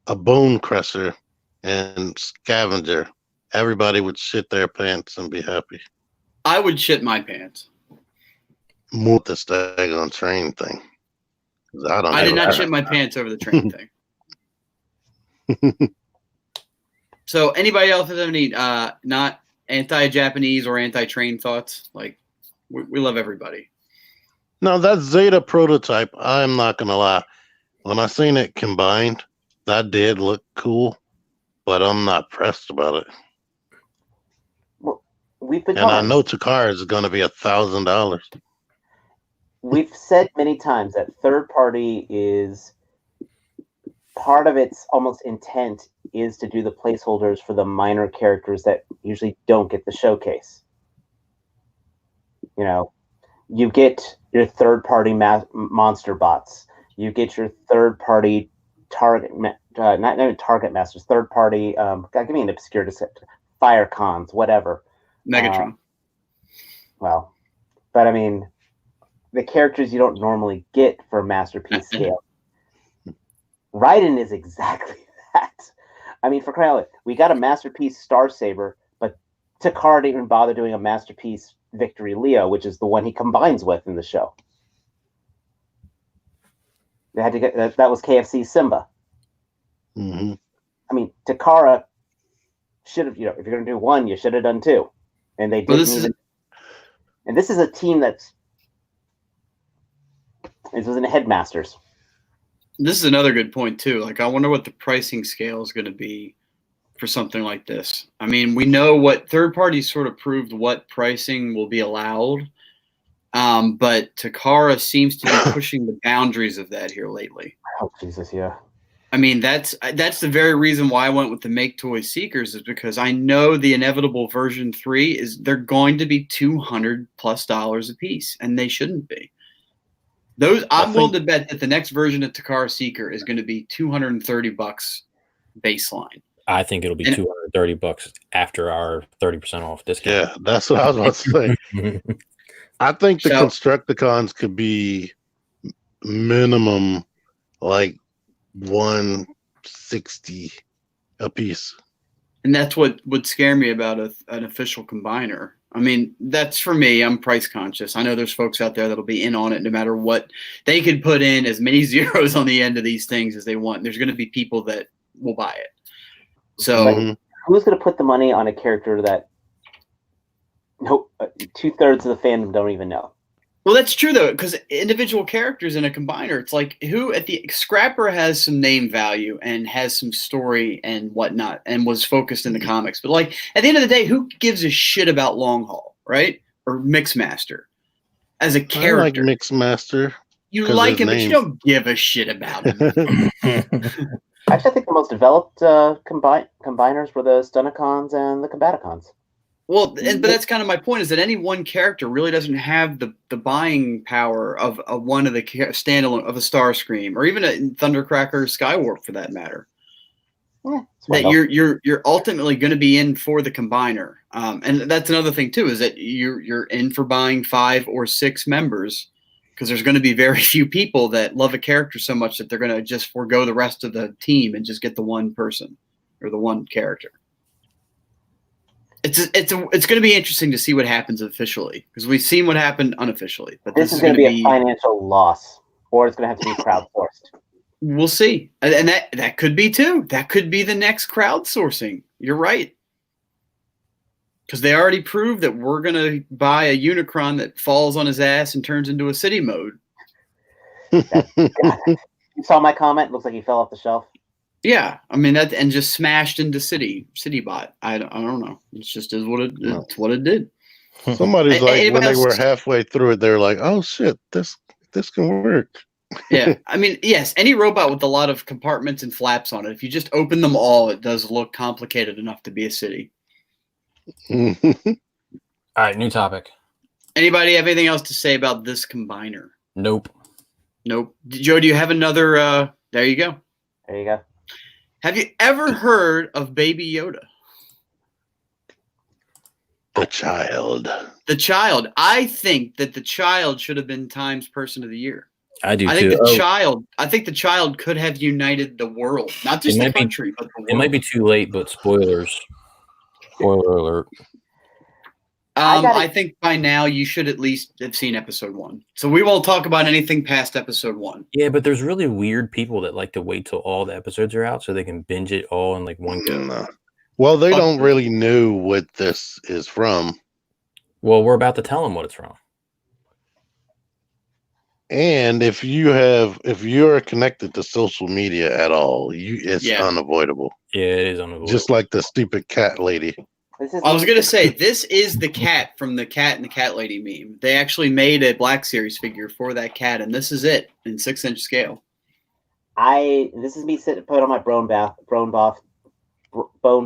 a bone crusher and scavenger, everybody would shit their pants and be happy. I would shit my pants. More the stag on train thing. I did not shit my pants over the train thing. So anybody else have any not anti-Japanese or anti-train thoughts? Like we love everybody. No, that Zeta prototype, I'm not gonna lie. When I seen it combined, that did look cool, but I'm not pressed about it. Well, I know Takara is gonna be $1,000. We've said many times that third party is part of its almost intent is to do the placeholders for the minor characters that usually don't get the showcase. You get your third party monster bots. You get your third party target masters. Third party. Give me an obscure fire cons, whatever. Megatron. But I mean, the characters you don't normally get for masterpiece scale. Raiden is exactly that. I mean, for crying out loud, we got a masterpiece Star Saber, but Takara didn't even bother doing a masterpiece Victory Leo, which is the one he combines with in the show. They had to get that was KFC Simba. Mm-hmm. I mean, Takara should have, if you're going to do one, you should have done two, and they didn't even. And this is a team this was in the Headmasters. This is another good point too. Like, I wonder what the pricing scale is going to be for something like this. I mean, we know what third parties sort of proved what pricing will be allowed, but Takara seems to be pushing the boundaries of that here lately. Oh Jesus, yeah. I mean, that's the very reason why I went with the Make Toy Seekers, is because I know the inevitable version 3 is they're going to be $200+ a piece, and they shouldn't be. I'm willing to bet that the next version of Takara Seeker is going to be $230 baseline. I think it'll be $230 after our 30% off discount. Yeah, that's what I was about to say. I think the So- Constructicons could be minimum like 160 a piece. And that's what would scare me about an official combiner. I mean, that's for me. I'm price conscious. I know there's folks out there that'll be in on it no matter what. They could put in as many zeros on the end of these things as they want. There's going to be people that will buy it. So Mhm. Who's going to put the money on a character that 2/3 of the fandom don't even know? Well, that's true though, because individual characters in a combiner, it's like who at the Scrapper has some name value and has some story and whatnot, and was focused in the comics. But like at the end of the day, who gives a shit about Long Haul, right? Or Mixmaster as a I character? like Mixmaster. You 'cause like his him, but you name's- don't give a shit about him. Actually, I think the most developed combiners were the Stunticons and the Combaticons. Well, but that's kind of my point, is that any one character really doesn't have the buying power of one of the standalone of a Starscream or even a Thundercracker, Skywarp for that matter. Yeah, That you're ultimately going to be in for the combiner, and that's another thing too, is that you're in for buying 5 or 6 members, because there's going to be very few people that love a character so much that they're going to just forego the rest of the team and just get the one person or the one character. It's going to be interesting to see what happens officially, because we've seen what happened unofficially. But this is going to be a financial loss, or it's going to have to be crowdsourced. We'll see, and that could be too. That could be the next crowdsourcing. You're right, because they already proved that we're going to buy a Unicron that falls on his ass and turns into a city mode. You saw my comment? Looks like he fell off the shelf. Yeah, I mean that, and just smashed into CityBot. I don't know. It's just it's what it did. Somebody's like, when Anybody they else? were halfway through it, they're like, "Oh shit, this can work." Yeah, I mean, yes, any robot with a lot of compartments and flaps on it, if you just open them all, it does look complicated enough to be a city. All right, new topic. Anybody have anything else to say about this combiner? Nope. Joe, do you have another? There you go. There you go. Have you ever heard of Baby Yoda? The child. The child. I think that the child should have been Times Person of the Year. I do I too. think I think the child could have united the world, not just the country, but the world. It might be too late, but spoilers. Spoiler alert. I think by now you should at least have seen episode 1. So we won't talk about anything past episode 1. Yeah, but there's really weird people that like to wait till all the episodes are out so they can binge it all in like one go. No. Well, they don't really know what this is from. Well, we're about to tell them what it's from. And if you're connected to social media at all, it's unavoidable. Yeah, it is unavoidable. Just like the stupid cat lady. I was gonna say, this is the cat from the Cat and the Cat Lady meme. They actually made a Black Series figure for that cat, and this is it in 6-inch scale. This is me put on my bone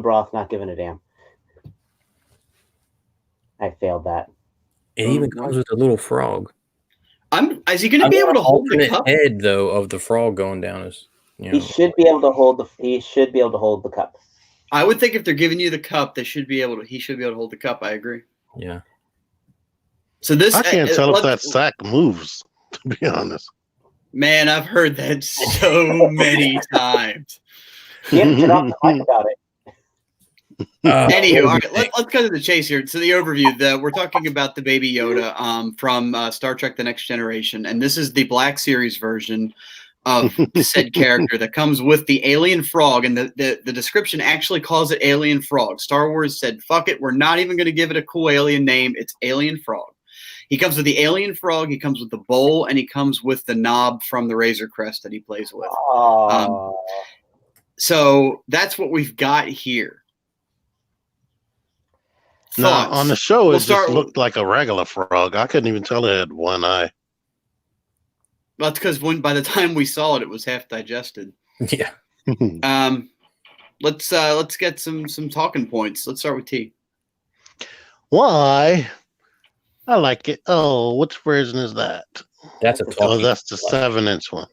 broth, not giving a damn. I failed that. It even comes with a little frog. Is he gonna be able to hold the cup? Head though of the frog going down his. He should be able to hold the cup. I would think if they're giving you the cup, he should be able to hold the cup. I agree. Yeah. So this, I can't tell if that sack moves, to be honest. Man, I've heard that so many times. Get off the mic about it. Anywho, all right, let's cut to the chase here. So the overview, we're talking about the Baby Yoda from Star Trek: The Next Generation, and this is the Black Series version of said character that comes with the alien frog, and the description actually calls it alien frog. Star Wars said, fuck it, we're not even going to give it a cool alien name. It's alien frog. He comes with the alien frog, he comes with the bowl, and he comes with the knob from the Razor Crest that he plays with. So that's what we've got here. Now, on the show, it just looked like a regular frog. I couldn't even tell it had one eye. Well, that's because by the time we saw it, it was half digested. Yeah. Let's get some talking points. Let's start with T. Why? I like it. Oh, which version is that? That's a Oh, that's the 7-inch one.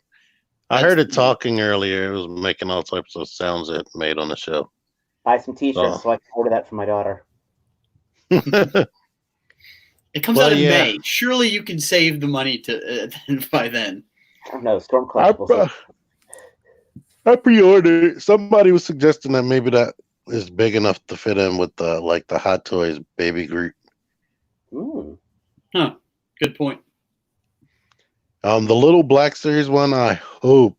I heard it talking earlier. It was making all types of sounds it made on the show. Buy some T-shirts so I can order that for my daughter. It comes Well, out in yeah. May. Surely you can save the money to by then. I don't know. Storm collectibles. I pre-ordered. Somebody was suggesting that maybe that is big enough to fit in with the Hot Toys Baby Groot. Huh. Good point. The little Black Series one, I hope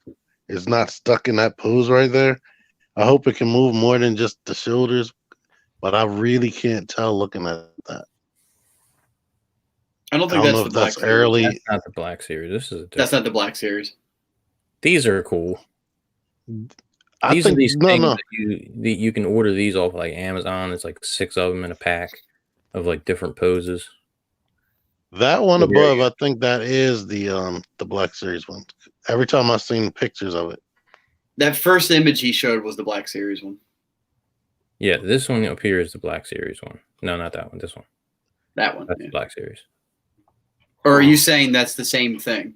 is not stuck in that pose right there. I hope it can move more than just the shoulders, but I really can't tell looking at that. I don't think know if that's Series. early. That's not the Black Series. This is that's not the Black Series. These are cool. These are these things that you can order these off like Amazon. It's like 6 of them in a pack of like different poses. That one above, I think that is the Black Series one. Every time I've seen pictures of it. That first image he showed was the Black Series one. Yeah, this one up here is the Black Series one. No, not that one. This one. That one. That's the Black Series. Or are you saying that's the same thing?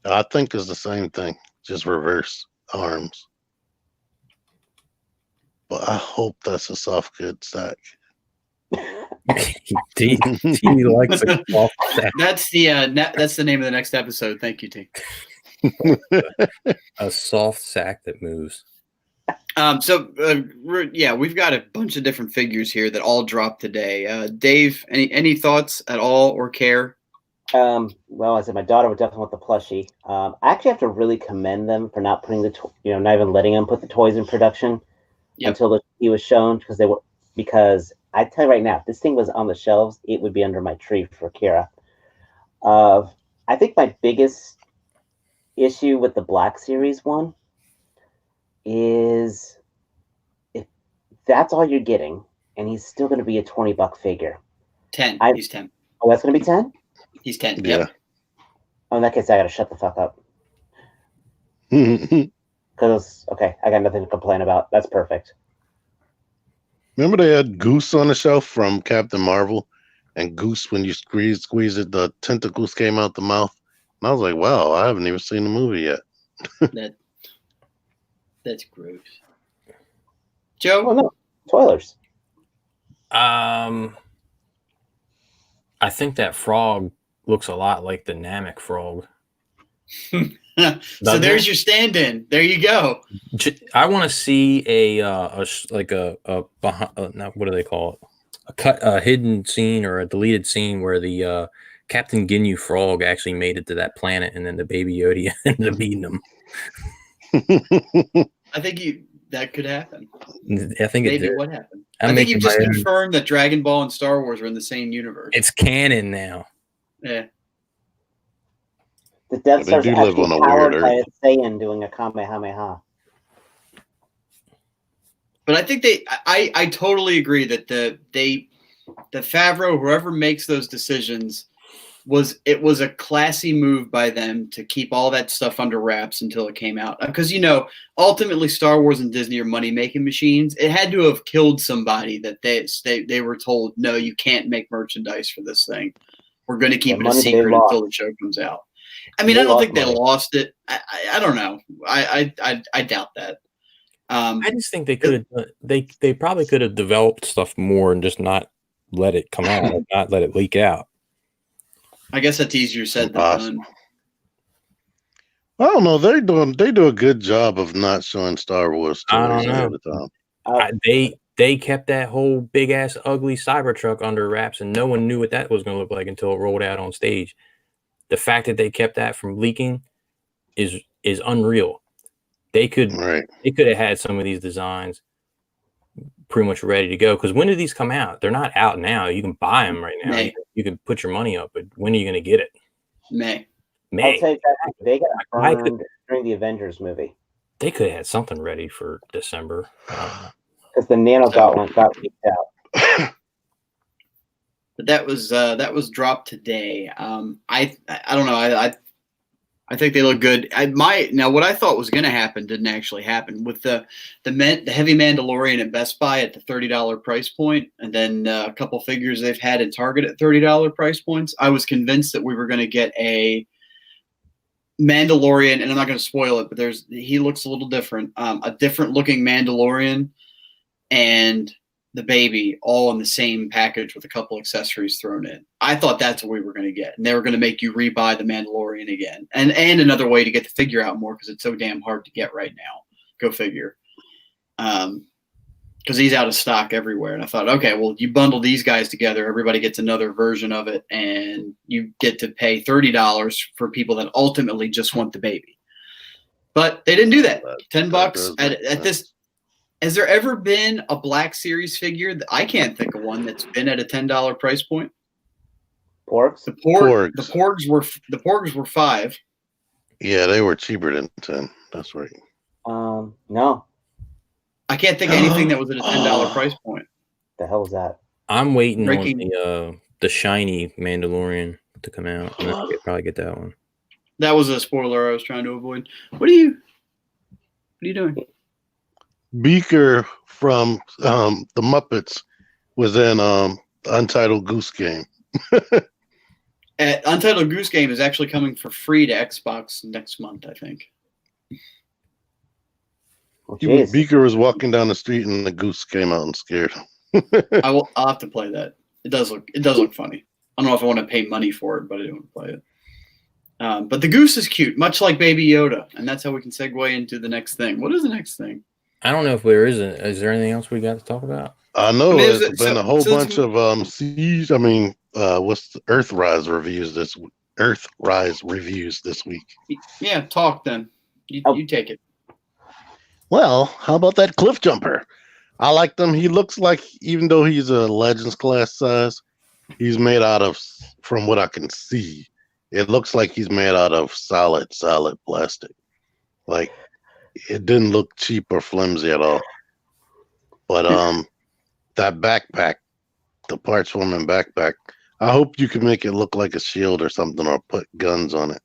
I think it's the same thing, just reverse arms. But I hope that's a soft good sack. T likes a soft sack. That's the name of the next episode. Thank you, T. A soft sack that moves. We've got a bunch of different figures here that all dropped today. Dave, any thoughts at all or care? Well, I said my daughter would definitely want the plushie. I actually have to really commend them for not putting not even letting them put the toys in production until he was shown because I tell you right now, if this thing was on the shelves, it would be under my tree for Kira. I think my biggest issue with the Black Series one is if that's all you're getting, and he's still going to be a $20 figure. 10. He's 10. Oh, that's going to be 10? He's 10. Yeah. Yep. Oh, in that case, I got to shut the fuck up. Because, I got nothing to complain about. That's perfect. Remember they had Goose on the shelf from Captain Marvel? And Goose, when you squeeze it, the tentacles came out the mouth. And I was like, wow, I haven't even seen the movie yet. That's gross. Joe? Oh, no. Spoilers. I think that frog looks a lot like the Namek frog. So there's your stand-in. There you go. I want to see what do they call it? A hidden scene or a deleted scene where the Captain Ginyu frog actually made it to that planet, and then the Baby Yoda ended up eating him. I think that could happen. I think maybe what happened. I think you've just confirmed that Dragon Ball and Star Wars are in the same universe. It's canon now. Yeah. The Death Star's actually powered by a Saiyan doing a Kamehameha. But I think I totally agree that the Favreau, whoever makes those decisions, was a classy move by them to keep all that stuff under wraps until it came out. Because ultimately Star Wars and Disney are money making machines. It had to have killed somebody that they were told, no, you can't make merchandise for this thing. We're going to keep it a secret until the show comes out. I mean, I don't think they lost it. I don't know. I doubt that. I just think they could have. They probably could have developed stuff more and just not let it come out, or not let it leak out. I guess that's easier said than done. I don't know. They do a good job of not showing Star Wars stories all the time. They kept that whole big ass ugly Cybertruck under wraps, and no one knew what that was going to look like until it rolled out on stage. The fact that they kept that from leaking is unreal. They could have had some of these designs pretty much ready to go. Because when do these come out? They're not out now. You can buy them right now. You can put your money up, but when are you going to get it? May. I'll tell you that they got burned during the Avengers movie. They could have had something ready for December. Because the Nano Gauntlet got leaked out. But that was dropped today. I don't know. I think they look good. Now what I thought was going to happen didn't actually happen with the Heavy Mandalorian at Best Buy at the $30 price point, and then a couple figures they've had at Target at $30 price points. I was convinced that we were going to get a Mandalorian, and I'm not going to spoil it, but he looks a little different. A different looking Mandalorian and the baby all in the same package with a couple accessories thrown in. I thought that's what we were going to get, and they were going to make you rebuy the Mandalorian again, and another way to get the figure out more because it's so damn hard to get right now. Go figure. Because he's out of stock everywhere. And I thought, okay, well, you bundle these guys together, everybody gets another version of it, and you get to pay $30 for people that ultimately just want the baby. But they didn't do that. $10 at this. Has there ever been a Black Series figure? I can't think of one that's been at a $10 price point. Porgs? The Porgs were $5. Yeah, they were cheaper than 10. That's right. No. I can't think of anything that was at a $10 price point. The hell is that? I'm waiting on the shiny Mandalorian to come out. And I'll probably get that one. That was a spoiler I was trying to avoid. What are you doing? Beaker from the Muppets was in Untitled Goose Game. Untitled Goose Game is actually coming for free to Xbox next month, I think. Well, Beaker was walking down the street and the goose came out and scared him. I'll have to play that. It does look funny. I don't know if I want to pay money for it, but I do want to play it. But the goose is cute, much like Baby Yoda, and that's how we can segue into the next thing. What is the next thing? I don't know if there is. Is there anything else we got to talk about? I know there's been a whole bunch of what's the Earthrise reviews this week? Yeah, talk then. You take it. Well, how about that cliff jumper? I like them. He looks like, even though he's a Legends class size, he's made out of, from what I can see, it looks like he's made out of solid plastic. Like, it didn't look cheap or flimsy at all. But that backpack, the parts woman backpack, I hope you can make it look like a shield or something, or put guns on it.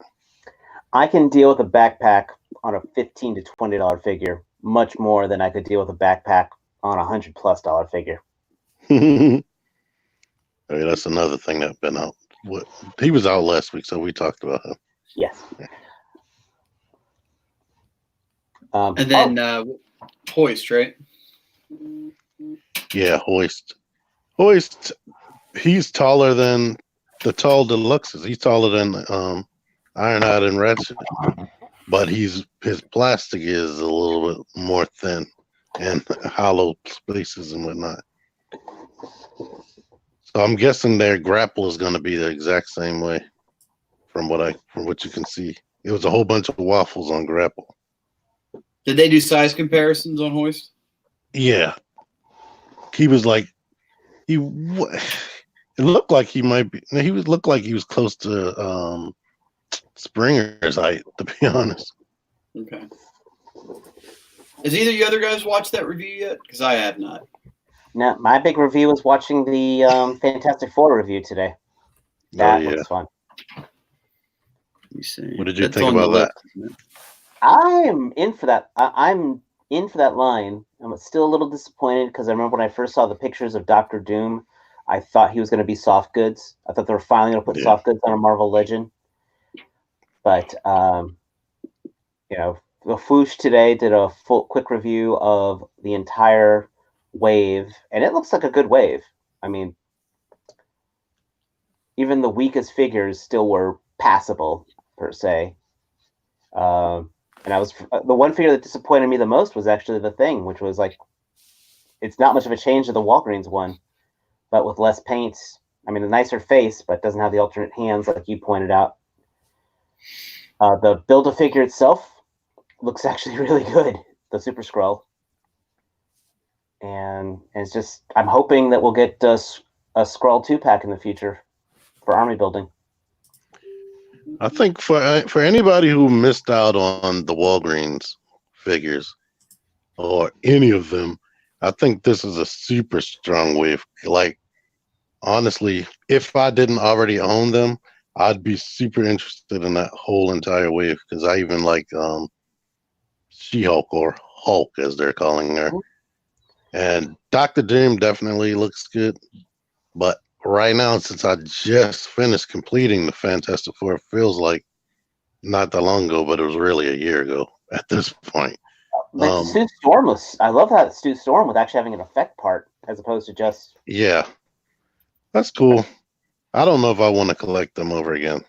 I can deal with a backpack on a $15 to $20 figure much more than I could deal with a backpack on a $100+ figure. I mean, that's another thing that's been out. He was out last week, so we talked about him. Yes. And then Hoist, right? Yeah, Hoist. Hoist, he's taller than the tall deluxes. He's taller than Ironhide and Ratchet. But his plastic is a little bit more thin and hollow spaces and whatnot. So I'm guessing their grapple is going to be the exact same way from what you can see. It was a whole bunch of waffles on grapple. Did they do size comparisons on Hoist? Yeah. He was like, it looked like he might be, he looked like he was close to Springer's height, to be honest. Okay. Has either of you other guys watched that review yet? Because I have not. No, my big review was watching the Fantastic Four review today. That was fun. Let me see. What did you think about that? I am in for that. I'm in for that line. I'm still a little disappointed because I remember when I first saw the pictures of Doctor Doom, I thought he was going to be soft goods. I thought they were finally going to put soft goods on a Marvel Legend. But, the Foosh today did a quick review of the entire wave, and it looks like a good wave. I mean, even the weakest figures still were passable, per se. And the one figure that disappointed me the most was actually the Thing, which was like, it's not much of a change to the Walgreens one, but with less paint. I mean, a nicer face, but doesn't have the alternate hands like you pointed out. The Build-A-Figure itself looks actually really good, the Super Skrull. And it's just, I'm hoping that we'll get a Skrull 2-pack in the future for army building. I think for anybody who missed out on the Walgreens figures or any of them, I think this is a super strong wave. Like, honestly, if I didn't already own them, I'd be super interested in that whole entire wave because I even like She-Hulk, or Hulk as they're calling her. And Dr. Doom definitely looks good. But right now, since I just finished completing the Fantastic Four, it feels like not that long ago, but it was really a year ago at this point. Like Stu Storm was. I love how Stu Storm was actually having an effect part as opposed to just. Yeah, that's cool. I don't know if I want to collect them over again.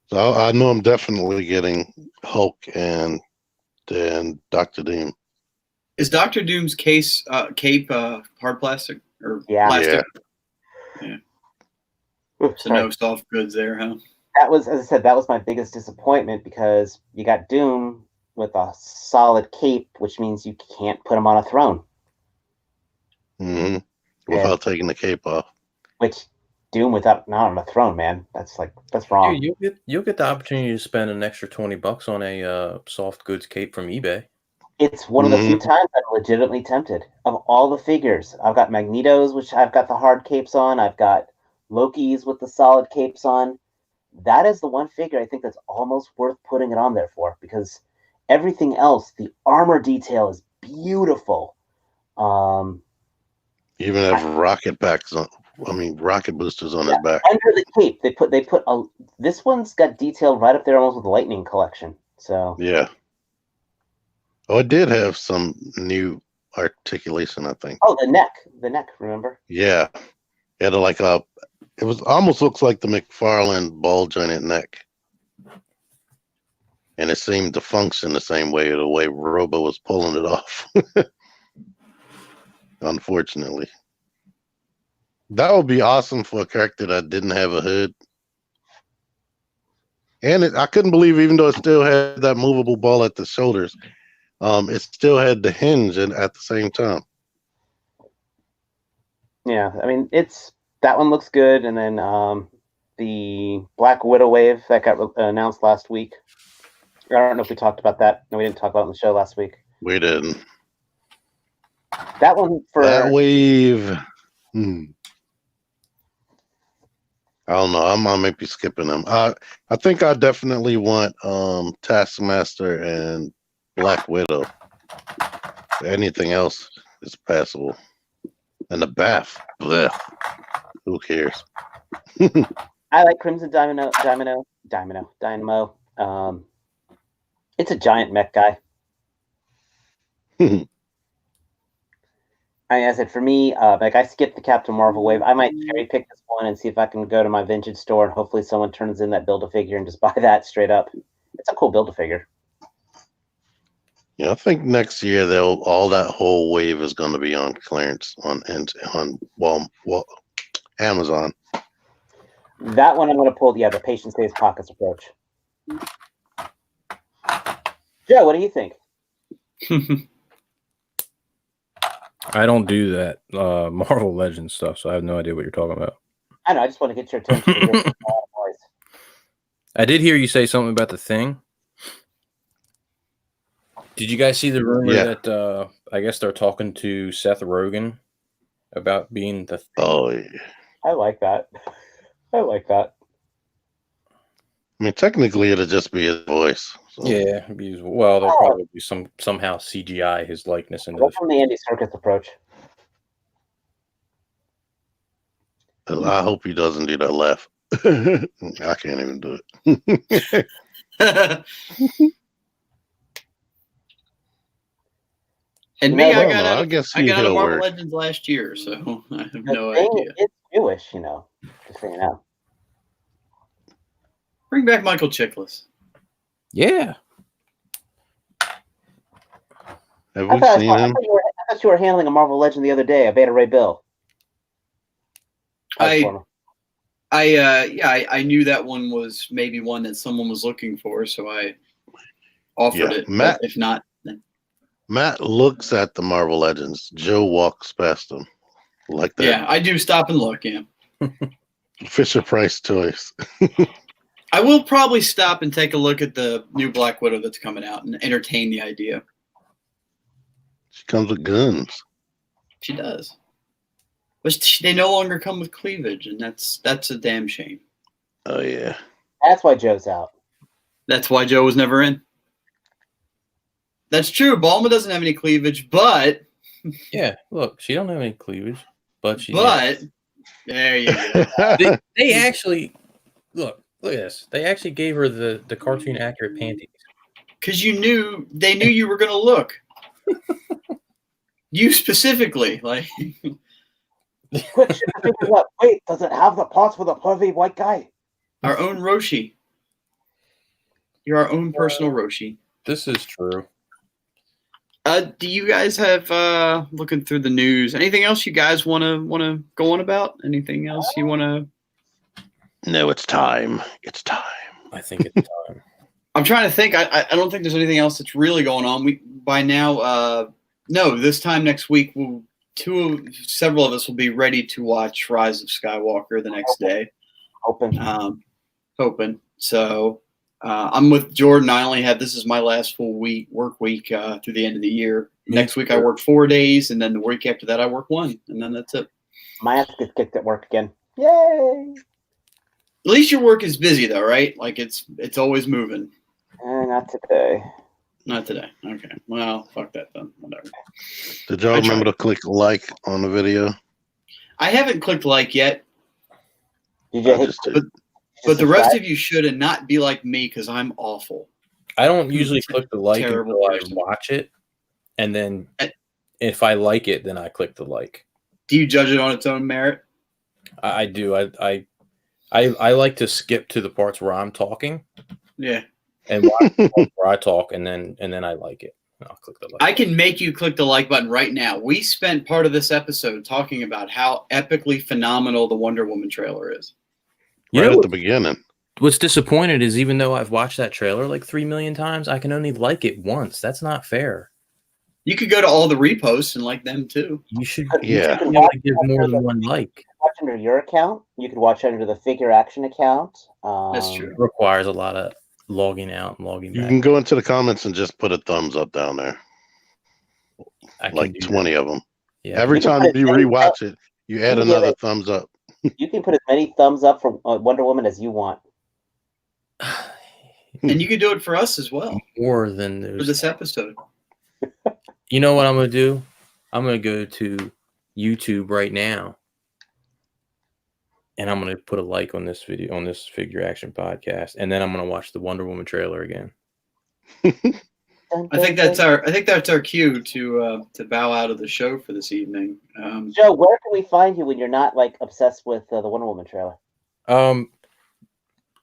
So I know I'm definitely getting Hulk and Dr. Doom. Is Doctor Doom's cape hard plastic or Yeah. plastic? Yeah. So no soft goods there, huh? That was, as I said, that was my biggest disappointment because you got Doom with a solid cape, which means you can't put him on a throne. Mm-hmm. Without taking the cape off. Which Doom without not on a throne, man. That's wrong. Dude, you'll get the opportunity to spend an extra $20 on a soft goods cape from eBay. It's one of the few times I'm legitimately tempted. Of all the figures, I've got Magneto's, which I've got the hard capes on. I've got Loki's with the solid capes on. That is the one figure I think that's almost worth putting it on there for, because everything else, the armor detail is beautiful. Even have rocket backs on. I mean, rocket boosters on his back. Under the cape, they put this one's got detail right up there almost with the Lightning collection. So yeah. Oh, it did have some new articulation, I think. Oh, the neck. Remember? Yeah, it had it was almost looks like the McFarlane ball jointed neck, and it seemed to function the same way the way Robo was pulling it off. Unfortunately, that would be awesome for a character that didn't have a hood. And I couldn't believe, even though it still had that movable ball at the shoulders, it still had the hinge at the same time. Yeah, I mean, that one looks good, and then the Black Widow wave that got announced last week. I don't know if we talked about that. No, we didn't talk about it on the show last week. We didn't. That one for that wave. I don't know. I might be skipping them. I think I definitely want Taskmaster and Black Widow. Anything else is passable. And the bath. Blech. Who cares? I like Crimson Dynamo. It's a giant mech guy. I said, for me, like I skipped the Captain Marvel wave. I might cherry pick this one and see if I can go to my vintage store and hopefully someone turns in that Build-A-Figure and just buy that straight up. It's a cool Build-A-Figure. Yeah, I think next year all that whole wave is going to be on clearance on Amazon. That one I'm going to pull. Yeah, the patient stays pockets approach. Joe, what do you think? I don't do that Marvel Legends stuff, so I have no idea what you're talking about. I know. I just want to get your attention. I did hear you say something about the Thing. Did you guys see the rumor that I guess they're talking to Seth Rogen about being the Thing? Oh, yeah. I like that. I mean, technically, it'll just be his voice. So. Yeah, they'll probably somehow CGI his likeness into What's from the Andy Serkis approach? I hope he doesn't do that laugh. I can't even do it. And me, I got out of Marvel work. Legends last year, so I have no idea. It's Jewish, just so you know. Bring back Michael Chiklis. Yeah. Have we seen him? I thought you were handling a Marvel Legend the other day, a Beta Ray Bill. I knew that one was maybe one that someone was looking for, so I offered it. Matt, if not, then Matt looks at the Marvel Legends. Joe walks past them like that. Yeah, I do stop and look. Yeah, Fisher Price toys. I will probably stop and take a look at the new Black Widow that's coming out and entertain the idea. She comes with guns. She does. But they no longer come with cleavage, and that's a damn shame. Oh, yeah. That's why Joe's out. That's why Joe was never in. That's true. Bulma doesn't have any cleavage, but... Yeah, look, she don't have any cleavage, but she... But, there you go. They actually... Look, Look at this. They actually gave her the cartoon accurate panties. Because they knew you were going to look. You specifically, like. Quick, shit the figures up. Wait, does it have the parts for the pervy white guy? Our own Roshi. You're our own personal Roshi. This is true. Do you guys have looking through the news? Anything else you guys want to go on about? Anything else you want to? No, it's time. It's time. I think it's time. I'm trying to think. I don't think there's anything else that's really going on. We by now. No, this time next week, several of us will be ready to watch Rise of Skywalker the next day. Hoping. So I'm with Jordan. This is my last full work week through the end of the year. Next week I work 4 days, and then the week after that I work 1, and then that's it. My ass gets kicked at work again. Yay! At least your work is busy though, right? Like it's always moving. Not today. Not today. Okay. Well, fuck that then. Whatever. Did y'all remember to click like on the video? I haven't clicked like yet. Did you hit? But the rest of you should, and not be like me because I'm awful. I don't usually click the like until I person. watch it, and then if I like it, then I click the like. Do you judge it on its own merit? I do. I like to skip to the parts where I'm talking. Yeah. And watch the parts where I talk, and then I like it. I'll click the like. I can make you click the like button right now. We spent part of this episode talking about how epically phenomenal the Wonder Woman trailer is. Right at the beginning. What's disappointed is even though I've watched that trailer like 3 million times, I can only like it once. That's not fair. You could go to all the reposts and like them too. You should. Yeah. You should give more than one like. Watch under your account. You could watch under the Figure Action account. That's true. It requires a lot of logging out and logging back. You can go into the comments and just put a thumbs up down there. Like 20 of them. Yeah. Every time you rewatch it, you add another thumbs up. You can put as many thumbs up for Wonder Woman as you want. And you can do it for us as well. More than for this episode. You know what I'm going to do? I'm going to go to YouTube right now. And I'm going to put a like on this video, on this Figure Action podcast. And then I'm going to watch the Wonder Woman trailer again. I think that's our cue to bow out of the show for this evening. Joe, where can we find you when you're not like obsessed with the Wonder Woman trailer?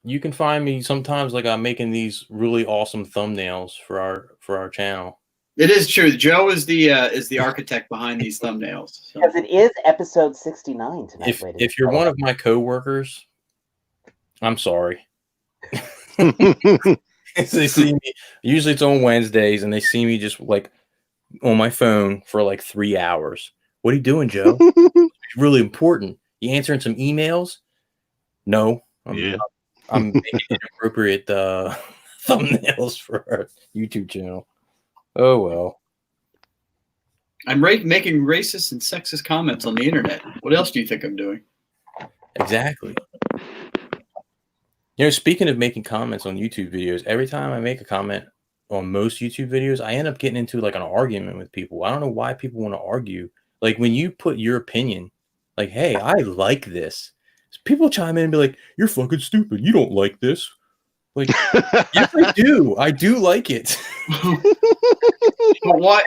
You can find me sometimes like I'm making these really awesome thumbnails for our channel. It is true. Joe is the architect behind these thumbnails. So. Because it is episode 69 tonight. If you're one of my coworkers, I'm sorry. They see me. Usually it's on Wednesdays, and they see me just like on my phone for like 3 hours. What are you doing, Joe? It's really important. You answering some emails? No. I'm making inappropriate thumbnails for our YouTube channel. Oh well. I'm making racist and sexist comments on the internet. What else do you think I'm doing? Exactly. You know, speaking of making comments on YouTube videos, every time I make a comment on most YouTube videos, I end up getting into like an argument with people. I don't know why people want to argue. Like when you put your opinion, like, hey, I like this. People chime in and be like, you're fucking stupid. You don't like this. Like, yes, I do. I do like it. But why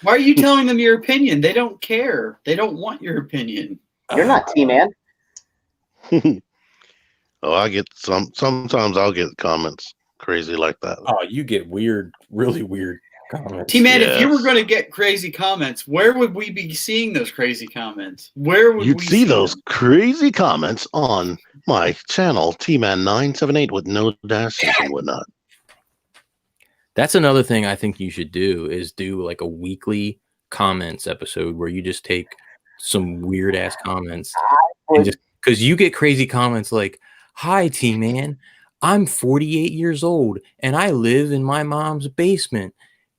are you telling them your opinion? They don't care. They don't want your opinion. You're not T-Man. Oh, I get sometimes I'll get comments crazy like that. Oh, you get weird, really weird comments. T-Man, if you were going to get crazy comments, where would we be seeing those crazy comments? Where would You'd we see those them? crazy comments on my channel, T-Man978 with no dashes and whatnot. That's another thing I think you should do is do like a weekly comments episode where you just take some weird ass comments and just because you get crazy comments like, hi, T-Man, I'm 48 years old and I live in my mom's basement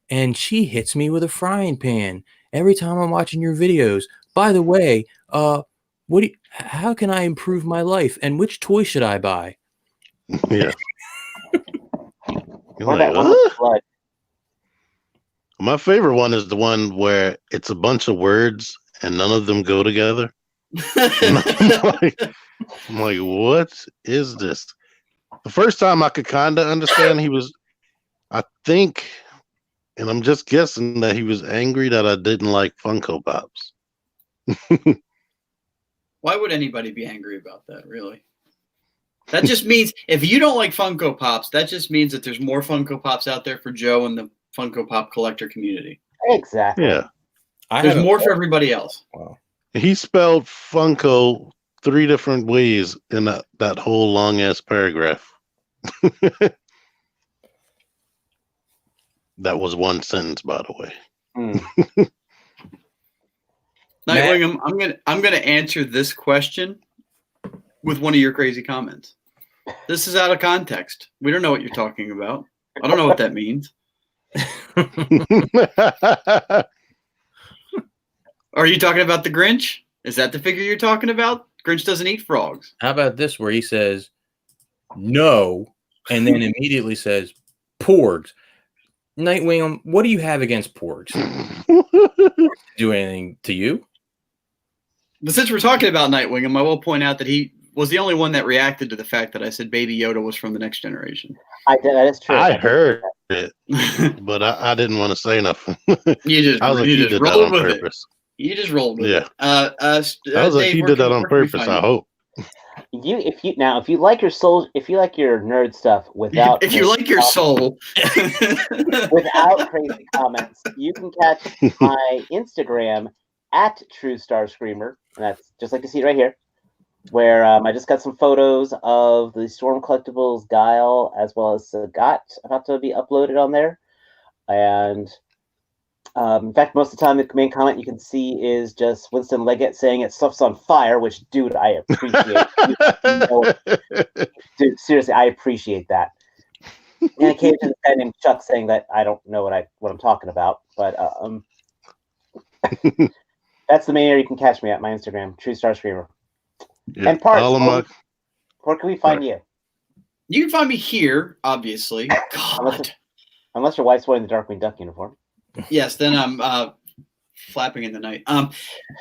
and she hits me with a frying pan every time I'm watching your videos. By the way, how can I improve my life and which toy should I buy? Yeah. Or that one with blood. My favorite one is the one where it's a bunch of words and none of them go together. And I'm like, what is this? The first time I could kind of understand, I think, and I'm just guessing that he was angry that I didn't like Funko Pops. Why would anybody be angry about that, really? That just means if you don't like Funko Pops, that just means that there's more Funko Pops out there for Joe and the Funko Pop collector community. Exactly. Yeah. There's more for everybody else. Wow. He spelled Funko 3 different ways in that whole long ass paragraph. That was one sentence, by the way. Nightwing, I'm gonna answer this question with one of your crazy comments. This is out of context. We don't know what you're talking about. I don't know what that means. Are you talking about the Grinch? Is that the figure you're talking about? Grinch doesn't eat frogs. How about this, where he says no, and then immediately says porgs? Nightwing, what do you have against porgs? Do anything to you? But since we're talking about Nightwing, I will point out that he was the only one that reacted to the fact that I said Baby Yoda was from the next generation. I did. That is true. I heard it, but I didn't want to say nothing. You just rolled with it. You just rolled with it. I was like, he did that on purpose. I hope. If you like your nerd stuff without if you like your soul without crazy comments, you can catch my Instagram at True Star Screamer. And that's just like you see it right here, where I just got some photos of the Storm Collectibles Guile as well as Sagat about to be uploaded on there. And in fact, most of the time, the main comment you can see is just Winston Leggett saying it stuff's on fire, which, dude, I appreciate. Dude, seriously, I appreciate that. And occasionally, a guy named Chuck saying that I don't know what I'm talking about, but that's the main area you can catch me at my Instagram, True Star Screamer. Yeah, and Parts, where can we find you? You can find me here, obviously. Unless your wife's wearing the Darkwing Duck uniform. Yes, then I'm flapping in the night. I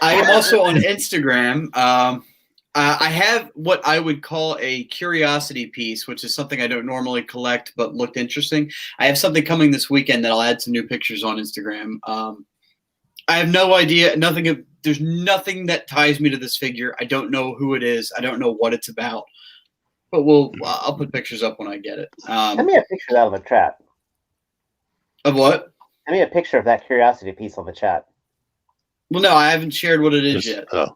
am also on Instagram. I have what I would call a curiosity piece, which is something I don't normally collect but looked interesting. I have something coming this weekend that I'll add some new pictures on Instagram. I have no idea. There's nothing that ties me to this figure. I don't know who it is. I don't know what it's about. But I'll put pictures up when I get it. Send me a picture out of the chat. Of what? Send me a picture of that curiosity piece on the chat. Well, no, I haven't shared what it is yet. Oh.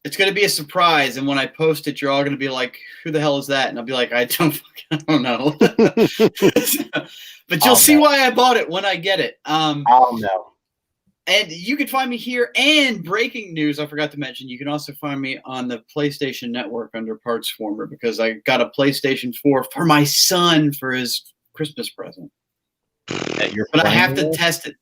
It's going to be a surprise, and when I post it, you're all going to be like, "Who the hell is that?" And I'll be like, "I don't know." But you'll see why I bought it when I get it. I'll know. And you can find me here. And breaking news, I forgot to mention, you can also find me on the PlayStation Network under Parts Former because I got a PlayStation 4 for my son for his Christmas present. But I have to test it.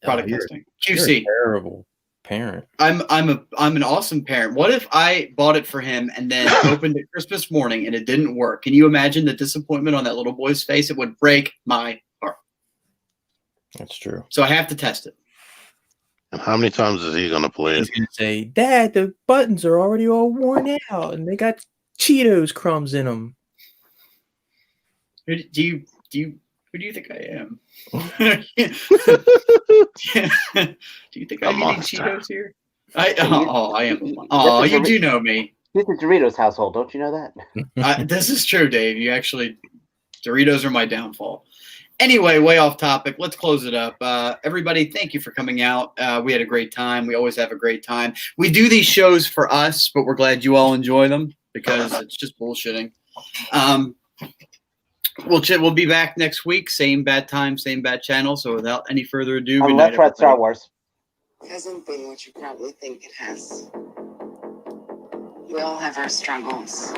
Product testing. QC. You're a terrible parent. I'm an awesome parent. What if I bought it for him and then opened it Christmas morning and it didn't work? Can you imagine the disappointment on that little boy's face? It would break my heart. That's true. So I have to test it. And how many times is he going to play it? He's going to say, "Dad, the buttons are already all worn out and they got Cheetos crumbs in them." Who do you think I am? Do you think I need Cheetos here? I am. Oh, you do know me. He's the Doritos household. Don't you know that? This is true, Dave. Doritos are my downfall. Anyway, way off topic. Let's close it up. Everybody, thank you for coming out. We had a great time. We always have a great time. We do these shows for us, but we're glad you all enjoy them because it's just bullshitting. We'll be back next week. Same bad time, same bad channel. So without any further ado, let's try Star Wars. It hasn't been what you probably think it has. We all have our struggles.